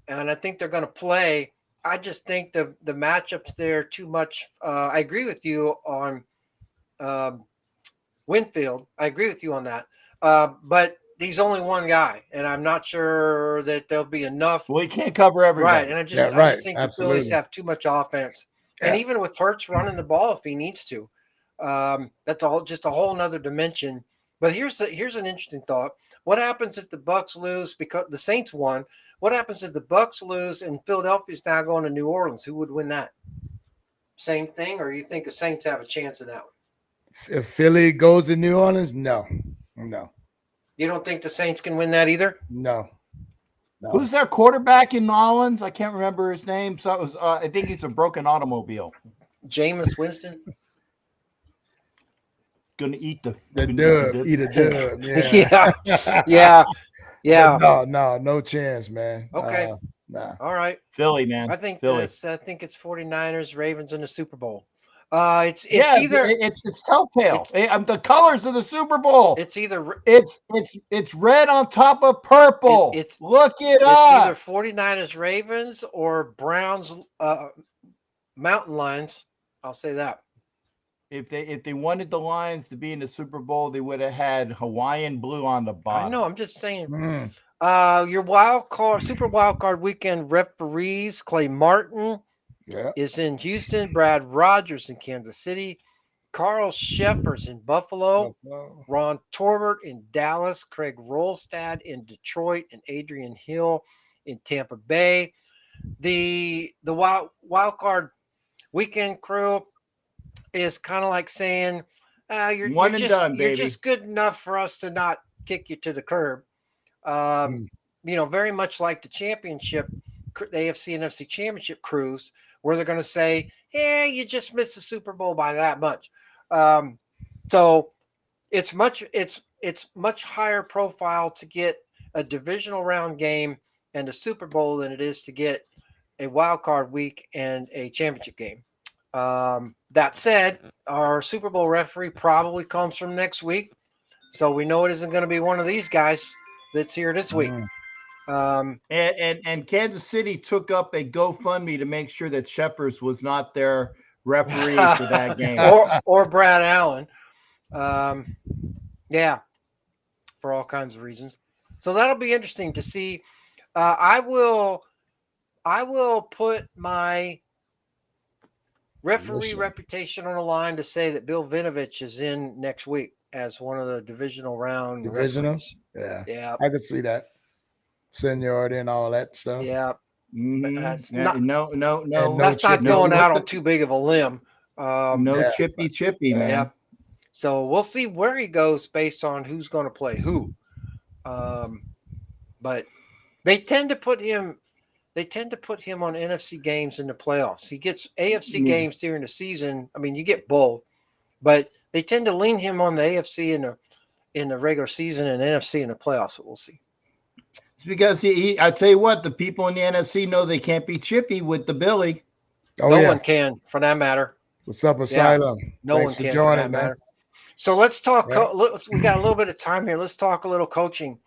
and I think they're going to play, I just think the matchups there too much. I agree with you on Winfield. I agree with you on that. But he's only one guy, and I'm not sure that there'll be enough. Well, he can't cover everybody. Right, and I just think the Phillies have too much offense. And even with Hurts running the ball if he needs to, that's just a whole nother dimension. But here's an interesting thought. What happens if the Bucs lose because the Saints won? What happens if the Bucs lose and Philadelphia's now going to New Orleans? Who would win that? Same thing, or you think the Saints have a chance in that one? If Philly goes to New Orleans, no. You don't think the Saints can win that either? No. Who's their quarterback in New Orleans? I can't remember his name. So it was, I think he's a broken automobile. Jameis Winston. Gonna eat the dub. Eat a dub. Yeah. No chance, man. Okay. Nah. All right. Philly, man. I think Philly. I think it's 49ers, Ravens in the Super Bowl. It's telltale. The colors of the Super Bowl. It's either it's red on top of purple. Look it up. It's either 49ers, Ravens, or Browns, Mountain Lions. I'll say that. If they wanted the Lions to be in the Super Bowl, they would have had Hawaiian blue on the bottom. I know. I'm just saying. Your Super Wild Card Weekend referees: Clay Martin is in Houston, Brad Rogers in Kansas City, Carl Sheffers in Buffalo, Ron Torbert in Dallas, Craig Rolstad in Detroit, and Adrian Hill in Tampa Bay. The Wild Card Weekend crew is kind of like saying, you're just good enough for us to not kick you to the curb. Very much like the championship, the AFC and NFC championship crews, where they're going to say, you just missed the Super Bowl by that much. So it's much higher profile to get a divisional round game and a Super Bowl than it is to get a wild card week and a championship game. That said, our Super Bowl referee probably comes from next week. So we know it isn't going to be one of these guys that's here this week. And Kansas City took up a GoFundMe to make sure that Sheffers was not their referee for that game. or Brad Allen. For all kinds of reasons. So that'll be interesting to see. I will put my referee reputation on the line to say that Bill Vinovich is in next week as one of the divisional round referees. Yeah. I could see that. Seniority and all that stuff. Yeah. That's not going out on too big of a limb. Chippy, man. Yeah. So we'll see where he goes based on who's going to play who. But they tend to put him on NFC games in the playoffs. He gets AFC games during the season. I mean, you get both, but they tend to lean him on the AFC in the regular season and NFC in the playoffs. So we'll see. It's because I tell you what, the people in the NFC know they can't be chippy with the Billy. No one can, for that matter. What's up, Asylum? No one can, for that matter. So let's talk. We got a little bit of time here. Let's talk a little coaching.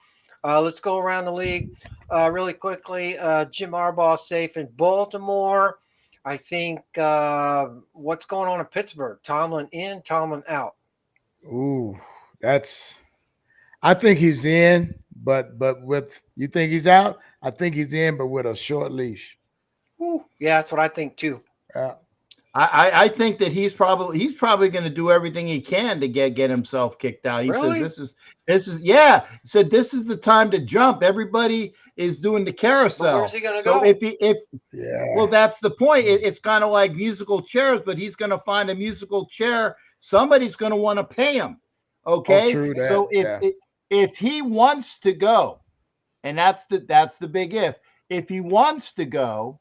Let's go around the league really quickly. Jim Harbaugh safe in Baltimore. I think what's going on in Pittsburgh? Tomlin in, Tomlin out. Ooh, I think he's in, but you think he's out? I think he's in, but with a short leash. Ooh, yeah, that's what I think too. Yeah. I think that he's probably going to do everything he can to get himself kicked out. He says this is He said this is the time to jump. Everybody is doing the carousel. But where's he going to go? Well, that's the point. It's kind of like musical chairs, but he's going to find a musical chair. Somebody's going to want to pay him. Okay. True that. So if he wants to go, and that's the big if he wants to go,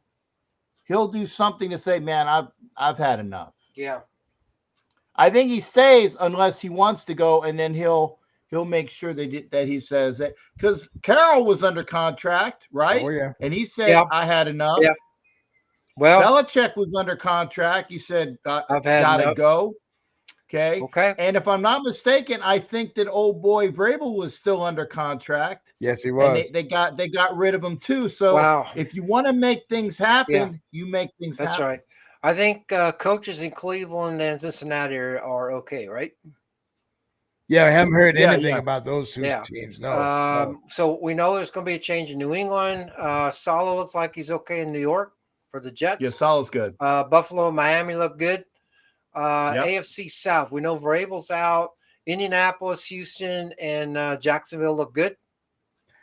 he'll do something to say, man, I've had enough. Yeah. I think he stays unless he wants to go, and then he'll make sure that he says that, because Carroll was under contract, right? Oh yeah. And he said, I had enough. Yeah. Well, Belichick was under contract. He said, I've had gotta enough. go. Okay. Okay. And if I'm not mistaken, I think that old boy Vrabel was still under contract. Yes, he was. And they got rid of him too. So if you want to make things happen, you make things happen. That's right. I think coaches in Cleveland and Cincinnati are okay, right? Yeah, I haven't heard anything about those two teams. No, no. So we know there's going to be a change in New England. Saleh looks like he's okay in New York for the Jets. Yeah, Saleh's good. Buffalo and Miami look good. AFC South, we know Vrabel's out. Indianapolis, Houston, and Jacksonville look good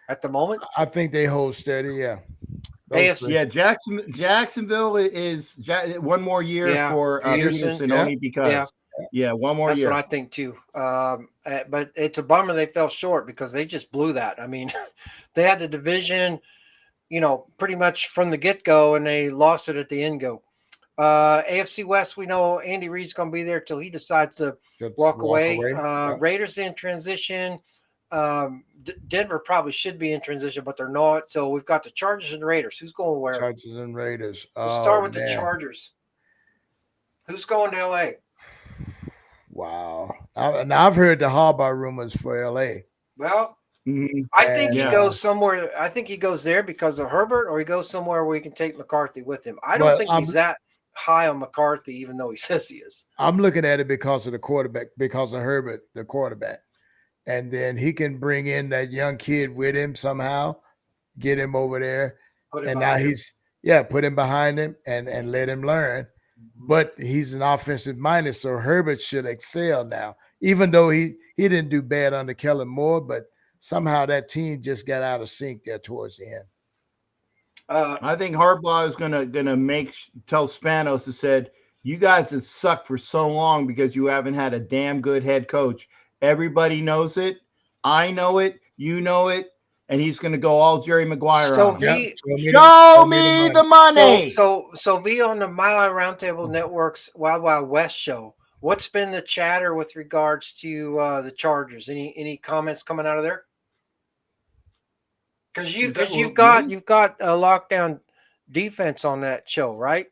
at the moment. I think they hold steady. Yeah. Jacksonville is one more year for Peterson only because one more year. That's what I think too. But it's a bummer they fell short because they just blew that. I mean, they had the division, pretty much from the get-go, and they lost it at the end go. AFC West, we know Andy Reid's going to be there till he decides to walk away. Raiders in transition. Denver probably should be in transition, but they're not. So we've got the Chargers and Raiders. Who's going where? Chargers and Raiders. Let's start with the Chargers. Who's going to LA? Wow. I've heard the Harbaugh rumors for LA. Well, I think he goes somewhere. I think he goes there because of Herbert, or he goes somewhere where he can take McCarthy with him. I don't think he's that high on McCarthy, even though he says he is. I'm looking at it because of the quarterback, because of Herbert, the quarterback. And then he can bring in that young kid with him somehow, get him over there. And now put him behind him and let him learn. But he's an offensive minded, so Herbert should excel now. Even though he didn't do bad under Kellen Moore, but somehow that team just got out of sync there towards the end. I think Harbaugh is gonna tell Spanos and said, you guys have sucked for so long because you haven't had a damn good head coach. Everybody knows it. I know it. You know it. And he's going to go all Jerry Maguire on. Show me the money. So V on the Mile High Roundtable Network's Wild Wild West show. What's been the chatter with regards to the Chargers? Any comments coming out of there? Because you've got a lockdown defense on that show, right?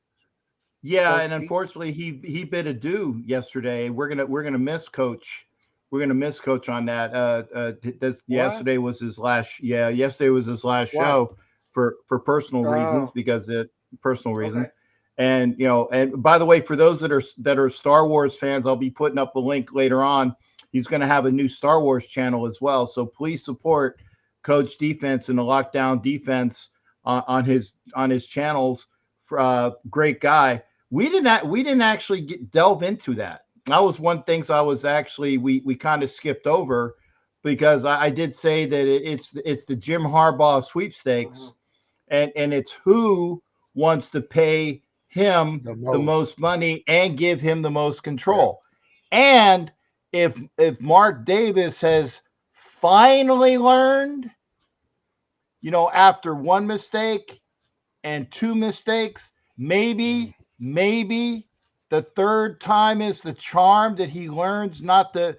Yeah, Coach, and unfortunately he bid adieu yesterday. We're gonna miss Coach. We're gonna miss Coach on that. Yesterday was his last. Yeah, yesterday was his last show for personal reasons Okay. And and by the way, for those that are Star Wars fans, I'll be putting up a link later on. He's going to have a new Star Wars channel as well. So please support Coach Defense and the Lockdown Defense on his channels. Great guy. We didn't actually delve into that. That was one thing I was actually we kind of skipped over because I did say that it's the Jim Harbaugh sweepstakes, and it's who wants to pay him the most money and give him the most control. Yeah. And if Mark Davis has finally learned, after one mistake and two mistakes, maybe the third time is the charm, that he learns not the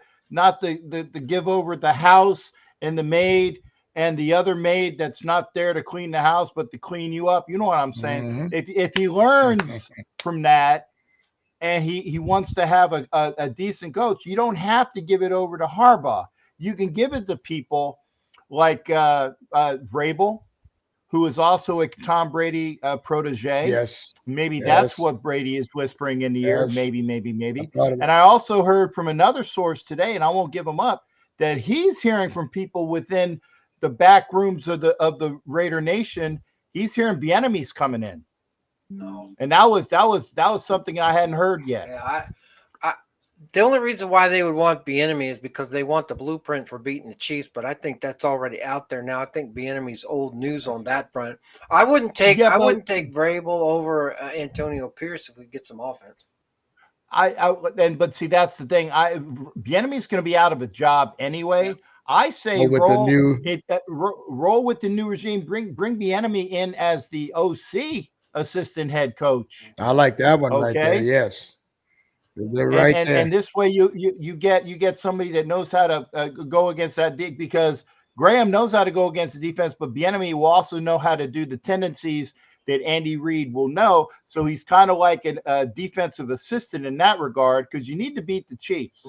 give over the house and the maid and the other maid that's not there to clean the house, but to clean you up. You know what I'm saying? Mm-hmm. If he learns from that and he wants to have a decent coach, you don't have to give it over to Harbaugh. You can give it to people like Vrabel, who is also a Tom Brady protege. Yes. Maybe that's what Brady is whispering in the ear. Maybe. And I also heard from another source today, and I won't give him up, that he's hearing from people within the back rooms of the Raider Nation. He's hearing Bieniemy's coming in. No. And that was something I hadn't heard yet. Yeah, the only reason why they would want Bieniemy is because they want the blueprint for beating the Chiefs, but I think that's already out there now. I think Bieniemy's old news on that front. I wouldn't take Vrabel over Antonio Pierce if we get some offense. But see, that's the thing. Bieniemy's going to be out of a job anyway. Yeah. I say roll with the new regime. Bring Bieniemy in as the OC. assistant head coach. I like that one right there. Okay. Yes. They're right there. And this way you get somebody that knows how to go against that because Graham knows how to go against the defense, but Bieniemy will also know how to do the tendencies that Andy Reid will know. So he's kind of like a defensive assistant in that regard, because you need to beat the Chiefs.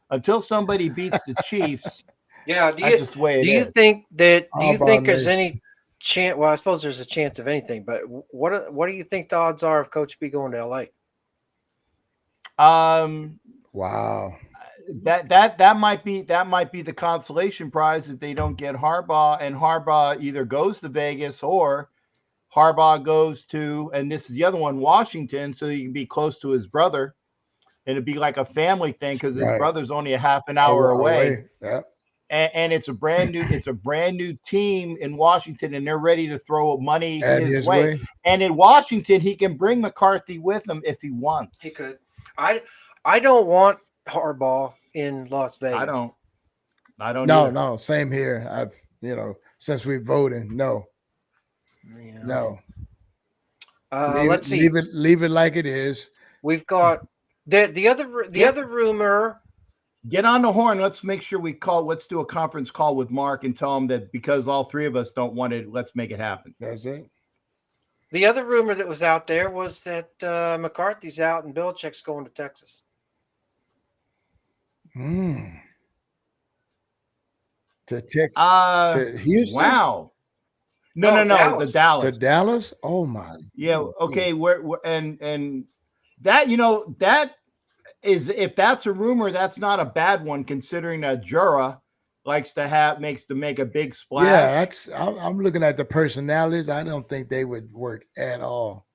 Until somebody beats the Chiefs. Yeah. Do you think there's any chance? Well, I suppose there's a chance of anything, but what do you think the odds are of Coach B going to LA? Wow. That might be the consolation prize if they don't get Harbaugh, and Harbaugh either goes to Vegas or Harbaugh goes to, and this is the other one, Washington, so he can be close to his brother, and it'd be like a family thing because his brother's only a half an hour away. Yeah. And it's a brand new team in Washington, and they're ready to throw money his way. And in Washington, he can bring McCarthy with him if he wants. He could. I don't want Harbaugh in Las Vegas. I don't. No. Same here. I've since we voted, no. Yeah. No. Let's see. Leave it like it is. We've got the other rumor. Get on the horn. Let's make sure let's do a conference call with Mark and tell him that because all three of us don't want it, let's make it happen. That's it. The other rumor that was out there was that McCarthy's out and Belichick's going to Texas. To Texas. To Houston. Wow. No, Dallas. The Dallas. To Dallas? Oh my. Yeah. Okay. And that that is, if that's a rumor, that's not a bad one, considering that Jura makes to make a big splash. Yeah, I'm looking at the personalities. I don't think they would work at all.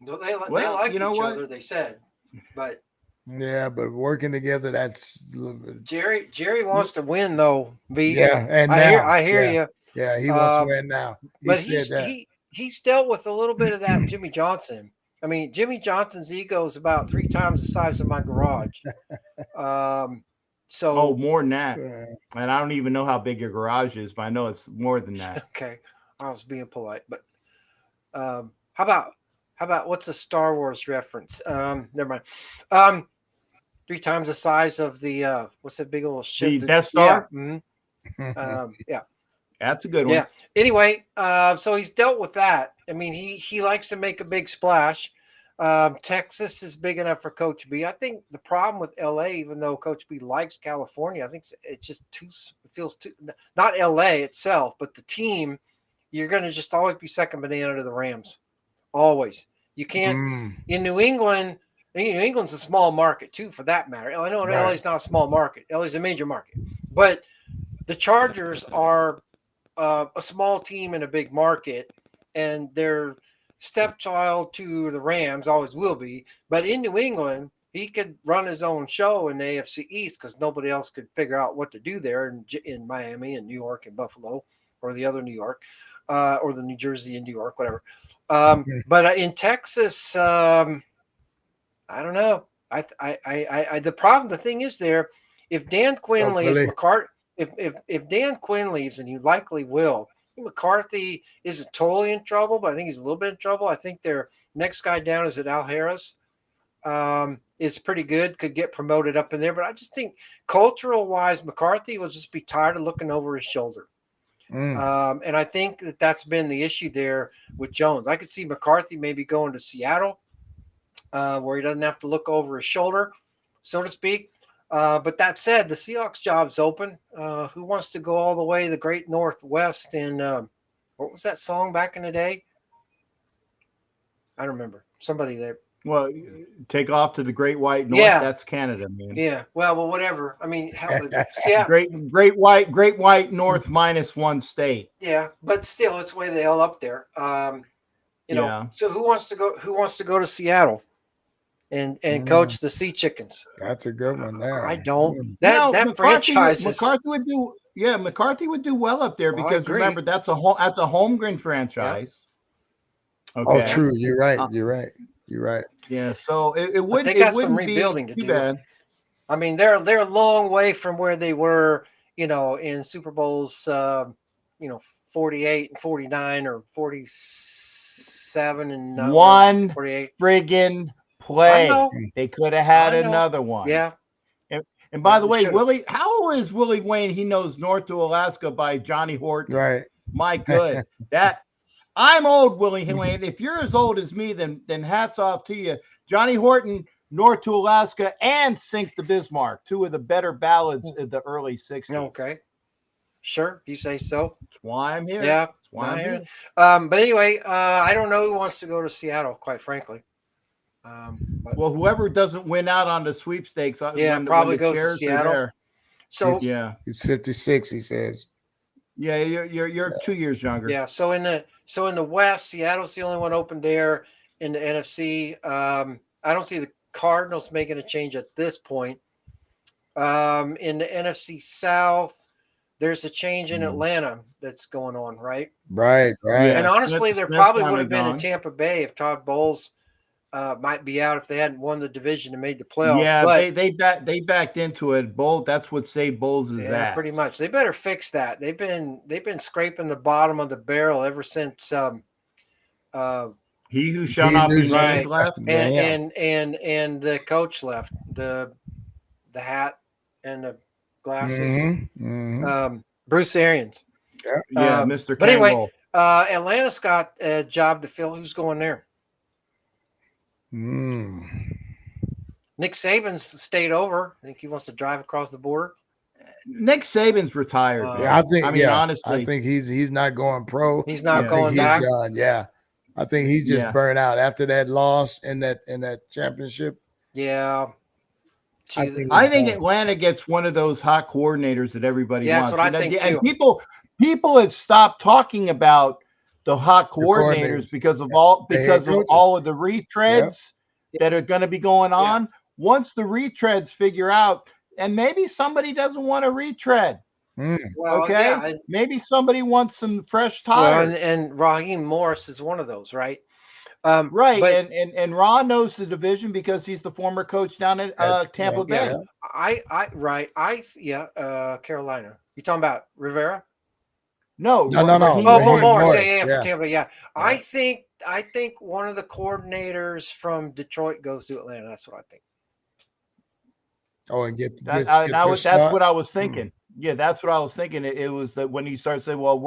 No, they like each other, they said, but yeah, but working together, that's Jerry wants to win though. Yeah, and I hear you. Yeah, he wants to win now. He's dealt with a little bit of that. Jimmy Johnson. I mean, Jimmy Johnson's ego is about 3 times the size of my garage. So more than that, and I don't even know how big your garage is, but I know it's more than that. Okay, I was being polite, but how about what's a Star Wars reference? Never mind. 3 times the size of the what's that big old ship? The Death Star. Yeah. Yeah. That's a good one. Yeah. Anyway, so he's dealt with that. I mean, he likes to make a big splash. Texas is big enough for Coach B. I think the problem with LA, even though Coach B likes California, I think it's just it feels too, not LA itself, but the team, you're going to just always be second banana to the Rams. Always. You can't, in New England, New England's a small market too, for that matter. I know LA's not a small market. LA's a major market, but the Chargers are a small team in a big market, and they're stepchild to the Rams, always will be. But in New England, he could run his own show in the AFC East because nobody else could figure out what to do there in Miami and New York and Buffalo, or the other New York, or the New Jersey and New York, whatever. But in Texas, I don't know. The thing is there, if Dan Quinn leaves, if Dan Quinn leaves, and he likely will, McCarthy isn't totally in trouble, but I think he's a little bit in trouble. I think their next guy down is Al Harris. Is pretty good, could get promoted up in there. But I just think cultural-wise, McCarthy will just be tired of looking over his shoulder. And I think that's been the issue there with Jones. I could see McCarthy maybe going to Seattle, where he doesn't have to look over his shoulder, so to speak. But that said, the Seahawks job's open. Who wants to go all the way the Great Northwest? And what was that song back in the day? I don't remember. Somebody there. Well, take off to the Great White North. Yeah. That's Canada, man. Yeah. Well, whatever. I mean, Great White North -1 state. Yeah, but still, it's way the hell up there. So who wants to go to Seattle and coach the Sea Chickens? That's a good one there. I don't. That franchise McCarthy would do well up there, because remember, that's a homegrown franchise. Yeah. Okay. Oh, true. You're right. Yeah, so it wouldn't. They got some rebuilding to do. Bad. I mean, they're a long way from where they were, in Super Bowls, 48 and 49 or 46 47 and one 48. friggin' I play. know. They could have had I know. another one. Yeah. And by the they way, should've. Willie, how old is Willie Wayne? He knows North to Alaska by Johnny Horton. Right. My good. I'm old, Willie Wayne. If you're as old as me, then hats off to you. Johnny Horton, North to Alaska, and Sink the Bismarck, two of the better ballads of the early 60s. Okay. Sure, if you say so. That's why I'm here. Yeah. That's why I'm here. But anyway, I don't know who wants to go to Seattle, quite frankly. Well, whoever doesn't win out on the sweepstakes, probably goes to Seattle. So yeah, he's 56. He says. Yeah, you're 2 years younger. Yeah. So in the West, Seattle's the only one open there. In the NFC, I don't see the Cardinals making a change at this point. In the NFC South, there's a change in Atlanta that's going on, right? Right. Yeah. And honestly, there probably would have been in Tampa Bay if Todd Bowles might be out if they hadn't won the division and made the playoffs. Yeah, but they backed into it. That's what saved Bowles' ass. Pretty much. They better fix that. They've been scraping the bottom of the barrel ever since he who shall not be named left, and the coach left, the hat and the glasses. Bruce Arians. Yeah, Mr. But anyway, Atlanta's got a job to fill. Who's going there? Nick Saban's stayed over. I think he wants to drive across the border. Nick Saban's retired. Yeah, I mean, honestly, I think he's not going pro. He's not going back. Done. Yeah, I think he's just burned out after that loss in that championship. Yeah. I think Atlanta gets one of those hot coordinators that everybody wants. That's what I think too. And people have stopped talking about the hot coordinators because of all of the retreads that are going to be going on. Yeah. Once the retreads figure out, and maybe somebody doesn't want to retread. Well, okay, maybe somebody wants some fresh tires. Well, and Raheem Morris is one of those, right? Right, and Ron knows the division because he's the former coach down at Tampa Bay. Carolina. You talking about Rivera? No. Morris. For Tampa. Yeah, I think one of the coordinators from Detroit goes to Atlanta. That's what I think. Oh, and that's what I was thinking. Yeah, that's what I was thinking. It was that when you start saying, "Well,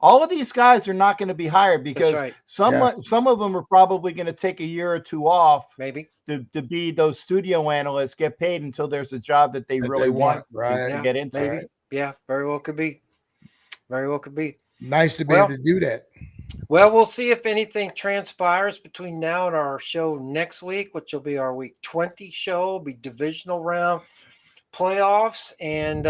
all of these guys are not going to be hired because some of them are probably going to take a year or two off, maybe to be those studio analysts, get paid until there's a job that they really want to get into." Maybe. Yeah, very well could be. Very well could be. Nice to be able to do that. Well, we'll see if anything transpires between now and our show next week, which will be our week 20 show. It'll be divisional round playoffs, and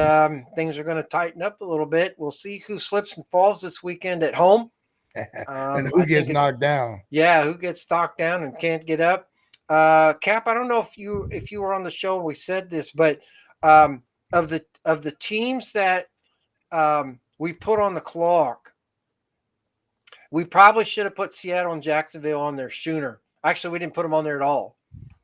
things are going to tighten up a little bit. We'll see who slips and falls this weekend at home. And who gets knocked down. Yeah, who gets knocked down and can't get up. Cap, I don't know if you were on the show and we said this, but of the teams that we put on the clock, we probably should have put Seattle and Jacksonville on there sooner. Actually, we didn't put them on there at all.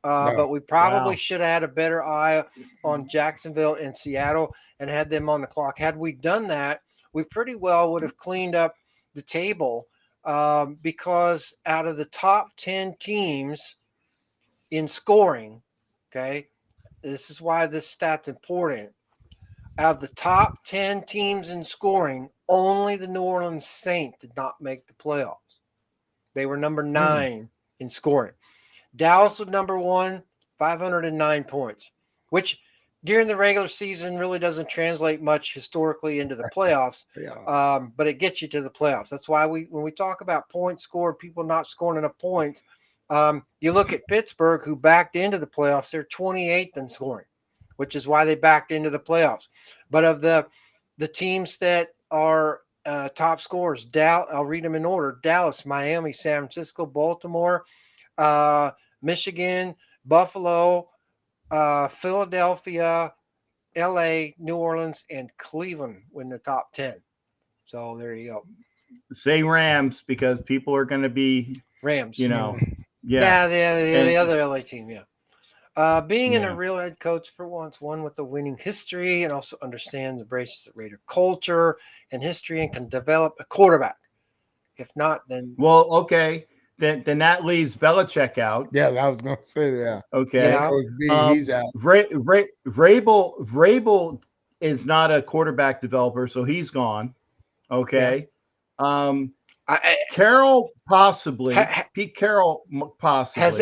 But we probably should have had a better eye on Jacksonville and Seattle and had them on the clock. Had we done that, we pretty well would have cleaned up the table because out of the top 10 teams in scoring, okay, this is why this stat's important. Out of the top 10 teams in scoring, only the New Orleans Saints did not make the playoffs. They were number 9 in scoring. Dallas was number 1, 509 points, which during the regular season really doesn't translate much historically into the playoffs, but it gets you to the playoffs. That's why when we talk about points scored, people not scoring enough points, you look at Pittsburgh, who backed into the playoffs. They're 28th in scoring, which is why they backed into the playoffs. But of the teams that are top scorers, I'll read them in order: Dallas, Miami, San Francisco, Baltimore, Michigan, Buffalo, Philadelphia, LA, New Orleans, and Cleveland win the top 10. So there you go. Say Rams because people are going to be Rams. You know, the other LA team. Being a real head coach for once, one with a winning history, and also understands, embraces the Raider culture and history, and can develop a quarterback. If not, then okay. Then that leaves Belichick out. Yeah, I was gonna say that. Okay. Yeah. Coach B, he's out. Vrabel is not a quarterback developer, so he's gone. Okay. Yeah. Carroll possibly. Pete Carroll possibly. Has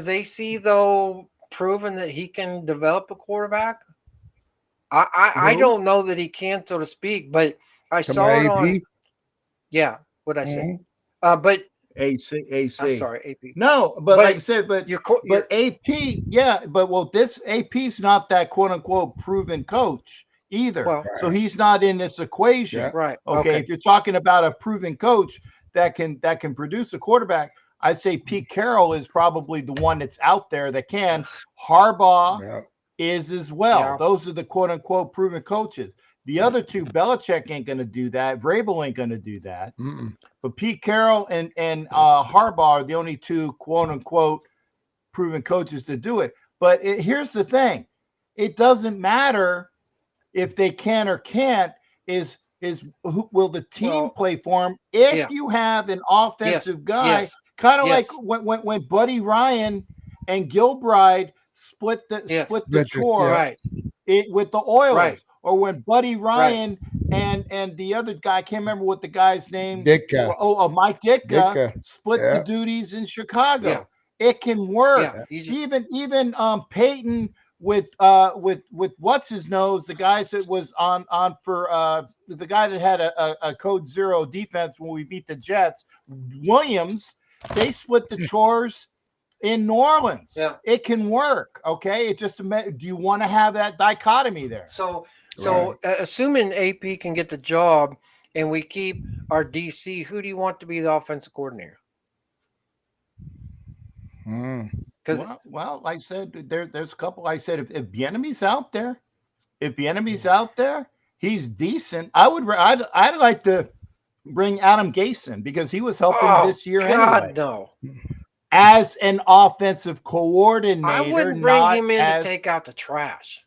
AC though proven that he can develop a quarterback? I don't know that he can, so to speak, but I saw it on. Yeah, what I say? But AC. I'm sorry, AP. No, but like I said, but AP, yeah, but this AP's not that quote unquote proven coach either. Well, so he's not in this equation. Yeah. Right. Okay. If you're talking about a proven coach that can produce a quarterback, I'd say Pete Carroll is probably the one that's out there that can. Harbaugh is as well. Yeah. Those are the quote unquote proven coaches. The other two, Belichick ain't going to do that. Vrabel ain't going to do that. But Pete Carroll and Harbaugh are the only two quote unquote proven coaches to do it. But here's the thing: it doesn't matter if they can or can't. Will the team play for him if you have an offensive guy, kind of like when Buddy Ryan and Gilbride split the chore with the Oilers, or when Buddy Ryan and the other guy, I can't remember what the guy's name. Mike Ditka split the duties in Chicago. Yeah. It can work. Yeah. Even Peyton with what's his nose, the guys that was on for the guy that had a code 0 defense when we beat the Jets, Williams, they split the chores in New Orleans. Yeah. It can work. Okay. It just, do you want to have that dichotomy there? So assuming AP can get the job and we keep our DC, who do you want to be the offensive coordinator? Because like I said, there's a couple. I said if Bieniemy's out there, he's decent. I'd like to bring Adam Gase in because he was helping this year anyway. No. As an offensive coordinator, I wouldn't bring him in to take out the trash.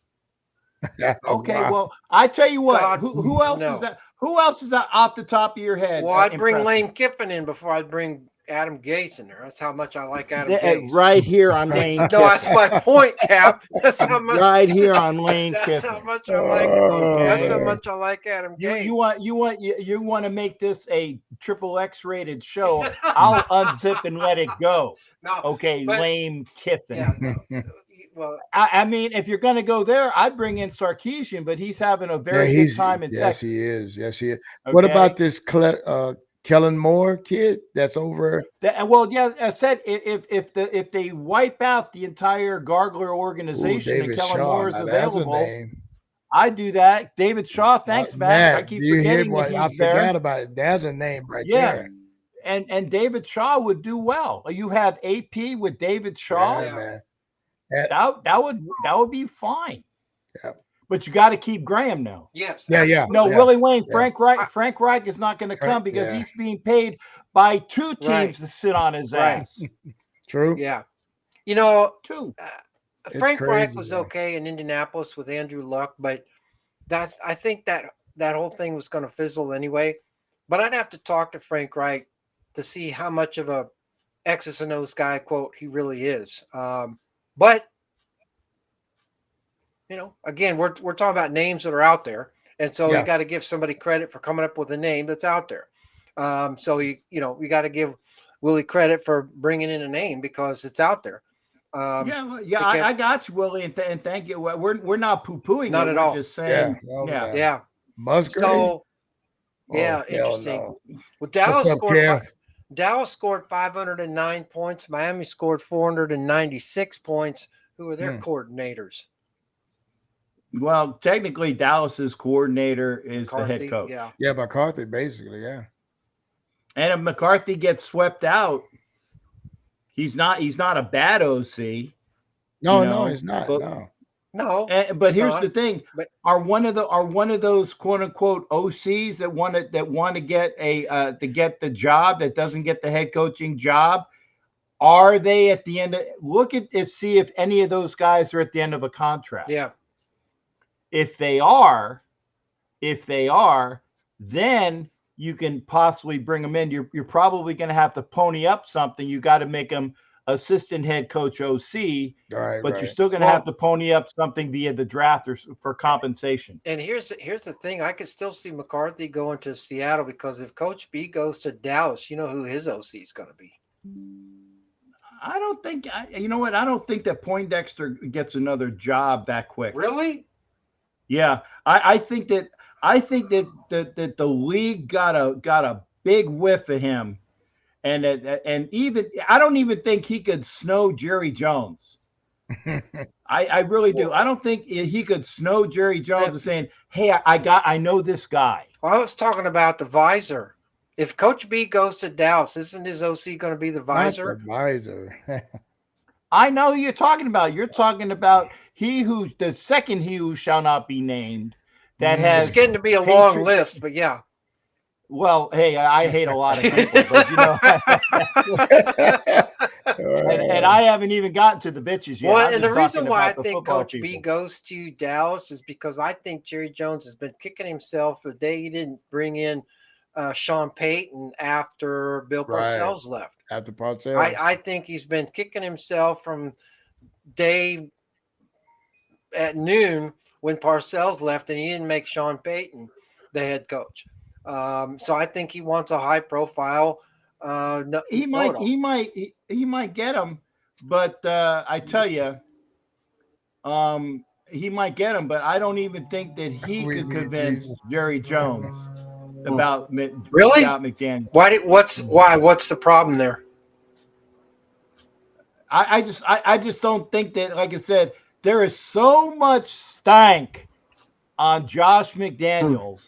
Okay, well, I tell you what, who else is that? Who else is that off the top of your head? Well, I'd bring Lane Kiffin in before I'd bring Adam Gase in there. That's how much I like Adam Gase. Right here on Lane Kiffin. No, that's my point, Cap. That's how much. Right here on Lane Kiffin. That's how much I like. That's how much I like Adam Gase. You want to make this a XXX rated show? I'll unzip and let it go. No, okay, Lane Kiffin. Yeah, well, I mean, if you're going to go there, I'd bring in Sarkisian, but he's having a very good time in Texas. He is. Yes, he is. Okay. What about this Kellen Moore kid that's over? I said if they wipe out the entire Gargler organization and Kellen Moore is available, I do that. David Shaw, thanks, Matt. I keep forgetting that he's there. I forgot about it. There's a name right there. And David Shaw would do well. You have AP with David Shaw. Yeah, man. That would be fine. Yeah. But you got to keep Graham now. Yes. Yeah. No, Willie Wayne, Frank Reich is not going to come because he's being paid by two teams to sit on his ass. True. Yeah. You know, Frank crazy, Reich was okay in Indianapolis with Andrew Luck, but I think that whole thing was going to fizzle anyway. But I'd have to talk to Frank Reich to see how much of a X's and O's guy, quote, he really is. But you know, again, we're talking about names that are out there, and so you got to give somebody credit for coming up with a name that's out there. So you got to give Willie credit for bringing in a name because it's out there. I got you, Willie, and thank you. We're not poo-pooing. Not at all. Just saying, Musgrave. So interesting. No. Well, Dallas scored 509 points. Miami scored 496 points. Who are their coordinators? Well, technically, Dallas's coordinator is McCarthy, the head coach. Yeah, McCarthy, basically, yeah. And if McCarthy gets swept out, he's not a bad OC. No, he's not. No. But here's the thing: are one of those quote unquote OCs that want to get the job that doesn't get the head coaching job? Are they at the end? Look at it, see if any of those guys are at the end of a contract. Yeah. If they are, then you can possibly bring him in. You're probably going to have to pony up something. You got to make him assistant head coach OC, but you're still going to have to pony up something via the draft or for compensation. And here's the thing: I could still see McCarthy going to Seattle, because if Coach B goes to Dallas, you know who his OC is going to be. I don't think. You know what? I don't think that Poindexter gets another job that quick. Really? Yeah, I think that the league got a big whiff of him, and even I don't even think he could snow Jerry Jones. I really do. I don't think he could snow Jerry Jones and saying, "Hey, I know this guy." Well, I was talking about the visor. If Coach B goes to Dallas, isn't his OC going to be the visor? Not the visor. I know who you're talking about. You're talking about he who shall not be named. That has. It's getting to be a long list, but yeah. Well, hey, I hate a lot of people, but you know, and I haven't even gotten to the bitches yet. Well, and the reason why I think Coach B goes to Dallas is because I think Jerry Jones has been kicking himself the day he didn't bring in Sean Payton after Bill Parcells left. After Parcells, I think he's been kicking himself from day at noon when Parcells left, and he didn't make Sean Payton the head coach. So I think he wants a high profile. He might get him, but I tell you, he might get him, but I don't even think that he could convince Jerry Jones about McDaniel. What's the problem there? I just don't think that, like I said, there is so much stank on Josh McDaniels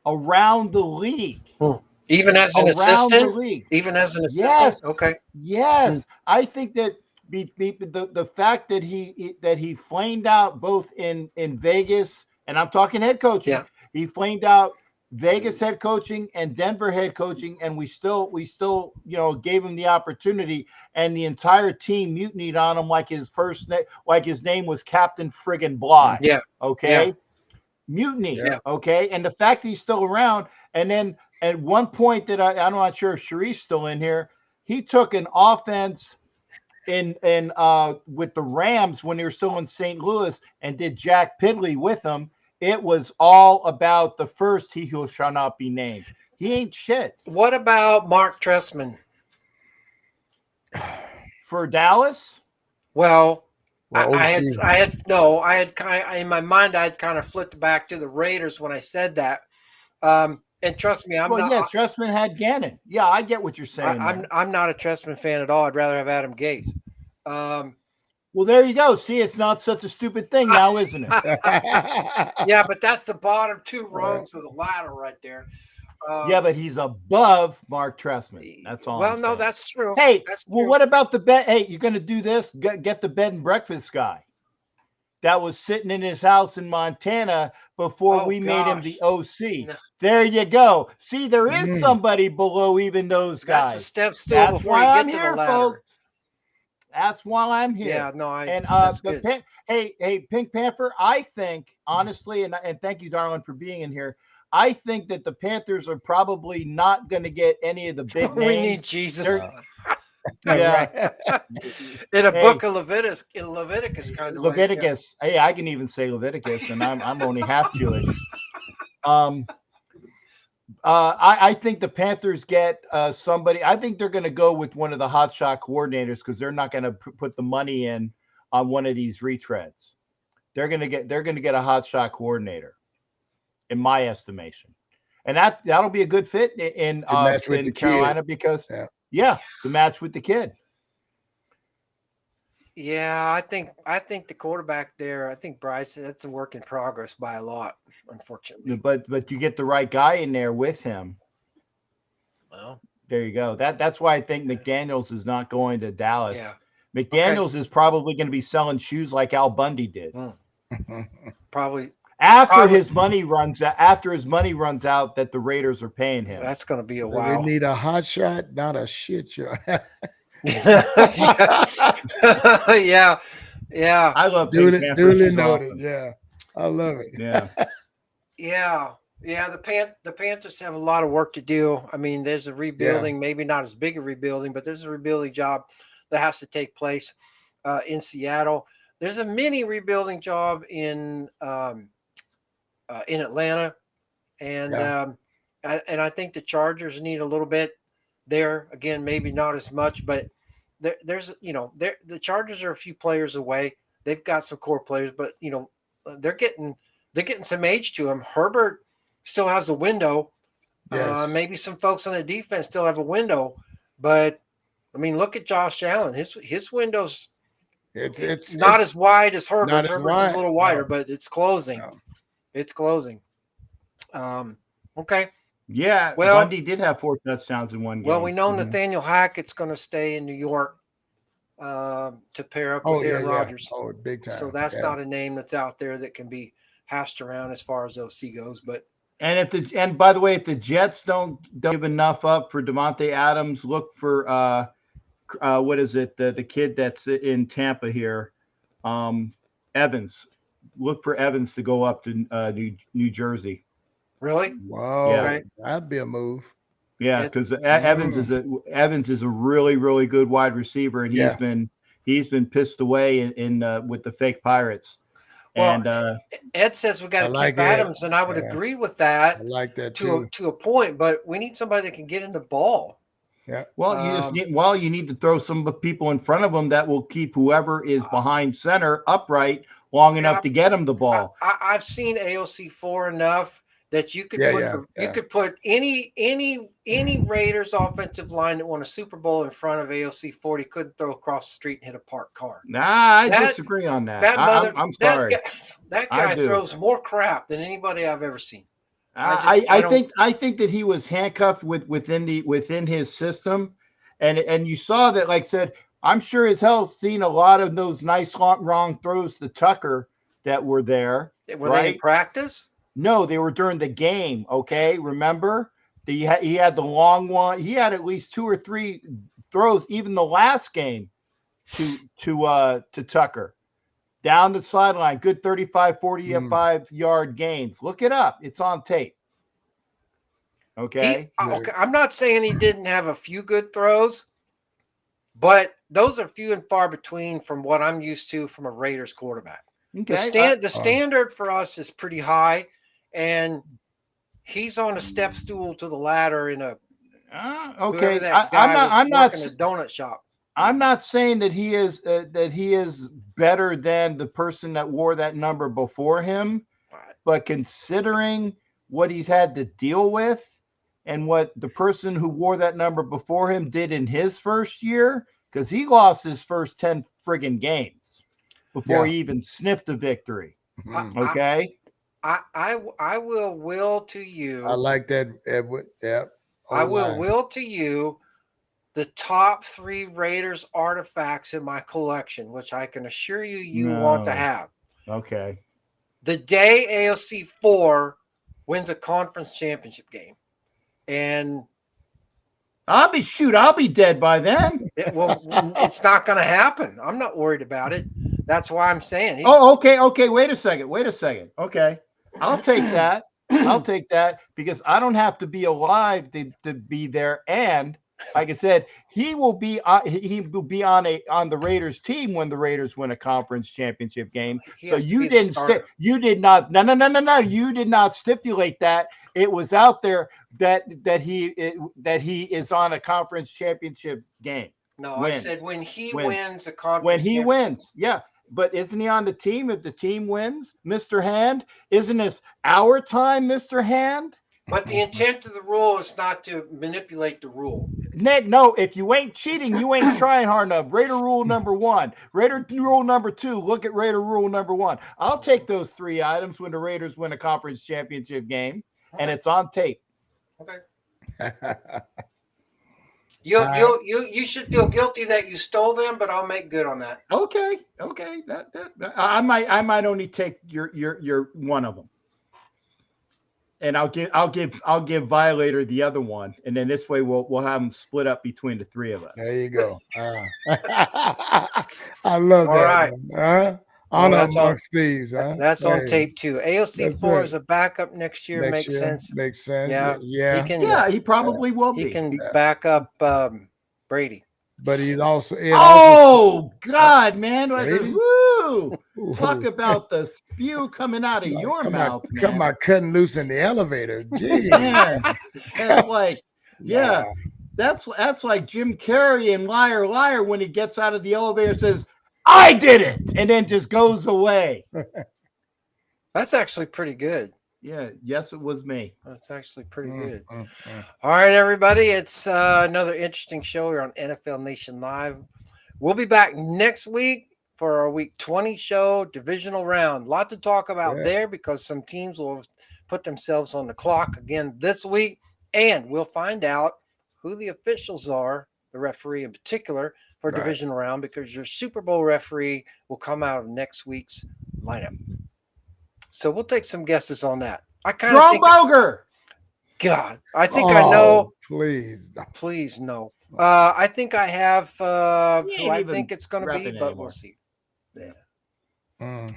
around the league. Even as an assistant? Even as an assistant? Yes. Okay. Yes. I think that the fact that he flamed out both in Vegas, and I'm talking head coaching. Yeah. He flamed out Vegas head coaching and Denver head coaching, and we still gave him the opportunity, and the entire team mutinied on him like his name was Captain Friggin' Bly. Yeah. Okay. Yeah. Mutiny. Yeah. Okay. And the fact that he's still around, and then at one point that I'm not sure if Sharice's still in here, he took an offense in with the Rams when they were still in St. Louis and did Jack Pidley with them. It was all about the first he who shall not be named. He ain't shit. What about Mark Trestman? For Dallas? Well, I had kind of in my mind, I had kind of flipped back to the Raiders when I said that. And trust me, Trestman had Gannon. Yeah, I get what you're saying. I'm not a Trestman fan at all. I'd rather have Adam Gase. Well, there you go. See, it's not such a stupid thing now, isn't it? Yeah, but that's the bottom two rungs of the ladder right there. Yeah, but he's above Mark Trestman. That's all. Well, no, that's true. Hey, that's true. Well, what about the bed? Hey, you're going to do this? Get the bed and breakfast guy that was sitting in his house in Montana before we made him the OC. No. There you go. See, there is somebody below even those guys. That's a step still before you get to the ladder. Folks. That's why I'm here. Yeah, no, hey, Pink Panther, I think, honestly, and thank you, darling, for being in here. I think that the Panthers are probably not going to get any of the big names. We need Jesus. Yeah. In a book of Leviticus kind of Leviticus. Way, yeah. Hey, I can even say Leviticus, and I'm only half Jewish. I think the Panthers get somebody. I think they're going to go with one of the hotshot coordinators because they're not going to put the money in on one of these retreads. They're going to get a hotshot coordinator, in my estimation, and that'll be a good fit in Carolina because to match with the kid. Yeah, I think the quarterback there. I think Bryce. That's a work in progress by a lot, unfortunately. But you get the right guy in there with him. Well, there you go. That's why I think McDaniels is not going to Dallas. Yeah, McDaniels is probably going to be selling shoes like Al Bundy did. Probably after his money runs out. After his money runs out, that the Raiders are paying him. That's going to be a while. We need a hot shot, not a shit shot. yeah. I love duly noted. Yeah, I love it. Yeah. Yeah. Yeah, the Panthers have a lot of work to do. I mean, there's a rebuilding, maybe not as big a rebuilding, but there's a rebuilding job that has to take place in Seattle. There's a mini rebuilding job in Atlanta, and I think the Chargers need a little bit there. Again, maybe not as much, but there's the Chargers are a few players away. They've got some core players, but they're getting some age to them. Herbert still has a window. Yes. Maybe some folks on the defense still have a window, but I mean, look at Josh Allen. His window's it's not as wide as Herbert's. Herbert's is a little wider, but it's closing. No. It's closing. Okay. Yeah. Well, Bundy did have 4 touchdowns in one game. Well, we know Nathaniel Hackett's going to stay in New York to pair up with Aaron Rodgers. Oh, big time. So that's not a name that's out there that can be hashed around as far as OC goes. But and by the way, if the Jets don't give enough up for Devontae Adams, look for what is it? The kid that's in Tampa here, Evans. Look for Evans to go up to New Jersey. Really? Wow. Yeah. Okay. That'd be a move. Yeah, because Evans is a really, really good wide receiver, and he's been pissed away in with the fake Pirates. Well, and Ed says we got to keep Adams, and I would agree with that. I like that to a point, but we need somebody that can get in the ball. Yeah. Well, you need to throw some people in front of them that will keep whoever is behind center upright long enough to get him the ball. I've seen AOC 4 enough that you could could put any Raiders offensive line that won a Super Bowl in front of AOC 4. He couldn't throw across the street and hit a parked car. Nah, I disagree on that. I'm sorry. That guy throws more crap than anybody I've ever seen. I think that he was handcuffed within his system, and you saw that. Like I said, I'm sure as hell seen a lot of those nice wrong throws to Tucker that were there. Were they in practice? No, they were during the game. Okay, remember he had the long one. He had at least 2 or 3 throws, even the last game, to Tucker down the sideline. Good 35, 45 yard gains. Look it up. It's on tape. Okay. I'm not saying he didn't have a few good throws, but those are few and far between from what I'm used to from a Raiders quarterback. Okay. The standard for us is pretty high. And he's on a step stool to the ladder in a okay. I'm not in a donut shop. I'm not saying that he is better than the person that wore that number before him, but considering what he's had to deal with and what the person who wore that number before him did in his first year, because he lost his first 10 friggin' games before he even sniffed a victory. Okay. I will to you. I like that, Edward. Yeah. I will to you the top 3 Raiders artifacts in my collection, which I can assure you want to have. Okay. The day AOC 4 wins a conference championship game. And I'll be dead by then. It's not going to happen. I'm not worried about it. That's why I'm saying. Okay. Wait a second. Okay. I'll take that. Because I don't have to be alive to be there. And like I said, he will be on the Raiders team when the Raiders win a conference championship game. So you did not stipulate that. It was out there that he is on a conference championship game. No, I said when he wins a conference. When he wins, yeah. But isn't he on the team if the team wins, Mr. Hand? Isn't this our time, Mr. Hand? But the intent of the rule is not to manipulate the rule. Ned, no, if you ain't cheating, you ain't trying hard enough. Raider rule number 1. Raider rule number 2. Look at Raider rule number 1. I'll take those 3 items when the Raiders win a conference championship game, and it's on tape. Okay. You should feel guilty that you stole them, but I'll make good on that. Okay. That I might only take your one of them, and I'll give Violator the other one, and then this way we'll have them split up between the 3 of us. There you go. I love that. All right. Honor amongst thieves, huh? That's on tape too. AOC 4 is a backup next year. Makes sense. Makes sense. Yeah. He probably will be. He can back up Brady. But he's also God, man. Woo! Talk about the spew coming out of your mouth, man. Come on, cutting loose in the elevator. Jeez. Man, that's like, that's like Jim Carrey in Liar Liar when he gets out of the elevator and says, I did it, and then just goes away. That's actually pretty good. Yeah, yes, it was me. That's actually pretty good. All right, everybody. It's another interesting show here on NFL Nation Live. We'll be back next week for our Week 20 show, divisional round. A lot to talk about there because some teams will have put themselves on the clock again this week, and we'll find out who the officials are, the referee in particular, for divisional round, because your Super Bowl referee will come out of next week's lineup. So we'll take some guesses on that. I kind of think Boger. God, I think I know. Please no. I think I have who I think it's going to be, but we'll see. Yeah.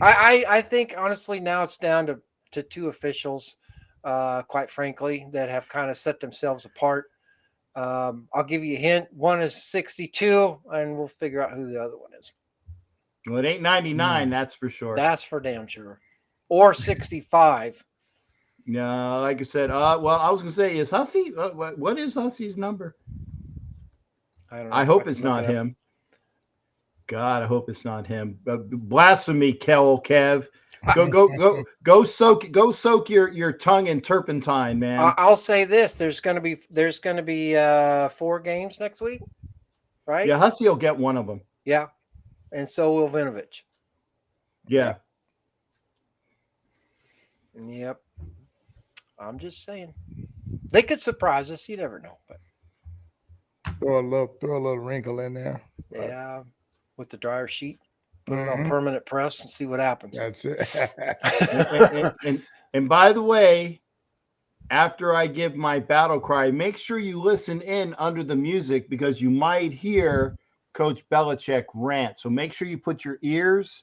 I think honestly now it's down to two officials, quite frankly, that have kind of set themselves apart. I'll give you a hint. One is 62, and we'll figure out who the other one is. Well, it ain't 99, that's for sure. That's for damn sure. Or 65. No, like I said, well, I was going to say, is Hussey, what is Hussey's number? I don't know. I hope it's not him. God, I hope it's not him. Blasphemy, Kev. Go soak your tongue in turpentine, man. I'll say this: there's gonna be 4 games next week, right? Yeah, Hussey will get one of them. Yeah, and so will Vinovich. Yeah. Yep. I'm just saying they could surprise us. You never know, but throw a little wrinkle in there. Yeah, with the dryer sheet. Put it on permanent press and see what happens. That's it. and by the way, after I give my battle cry, make sure you listen in under the music because you might hear Coach Belichick rant. So make sure you put your ears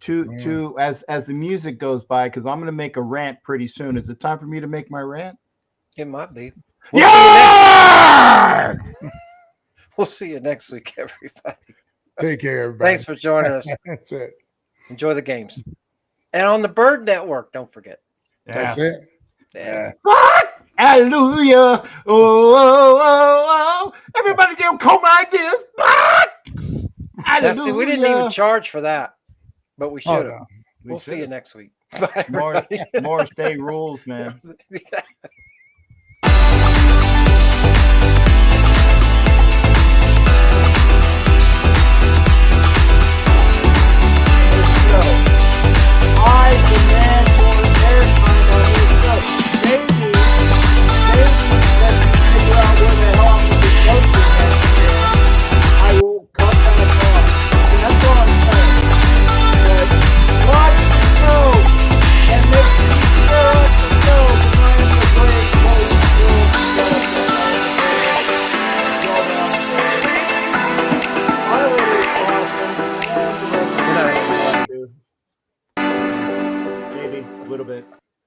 to as the music goes by, because I'm going to make a rant pretty soon. Is it time for me to make my rant? It might be. We'll see you next week, everybody. Take care, everybody. Thanks for joining us. That's it. Enjoy the games. And on the Bird Network, don't forget. That's it. Yeah. Hallelujah. Oh. Everybody give Cole ideas. Hallelujah. See, we didn't even charge for that, but we should have. We'll see you next week. Bye, more state rules, man. I demand more airtime on this show. Maybe let's figure out where the hell I'm going to be posting next year. I will cut that off. And that's all I'm saying. But watch the show and make sure you share the show because I am the great coach. Maybe a little bit.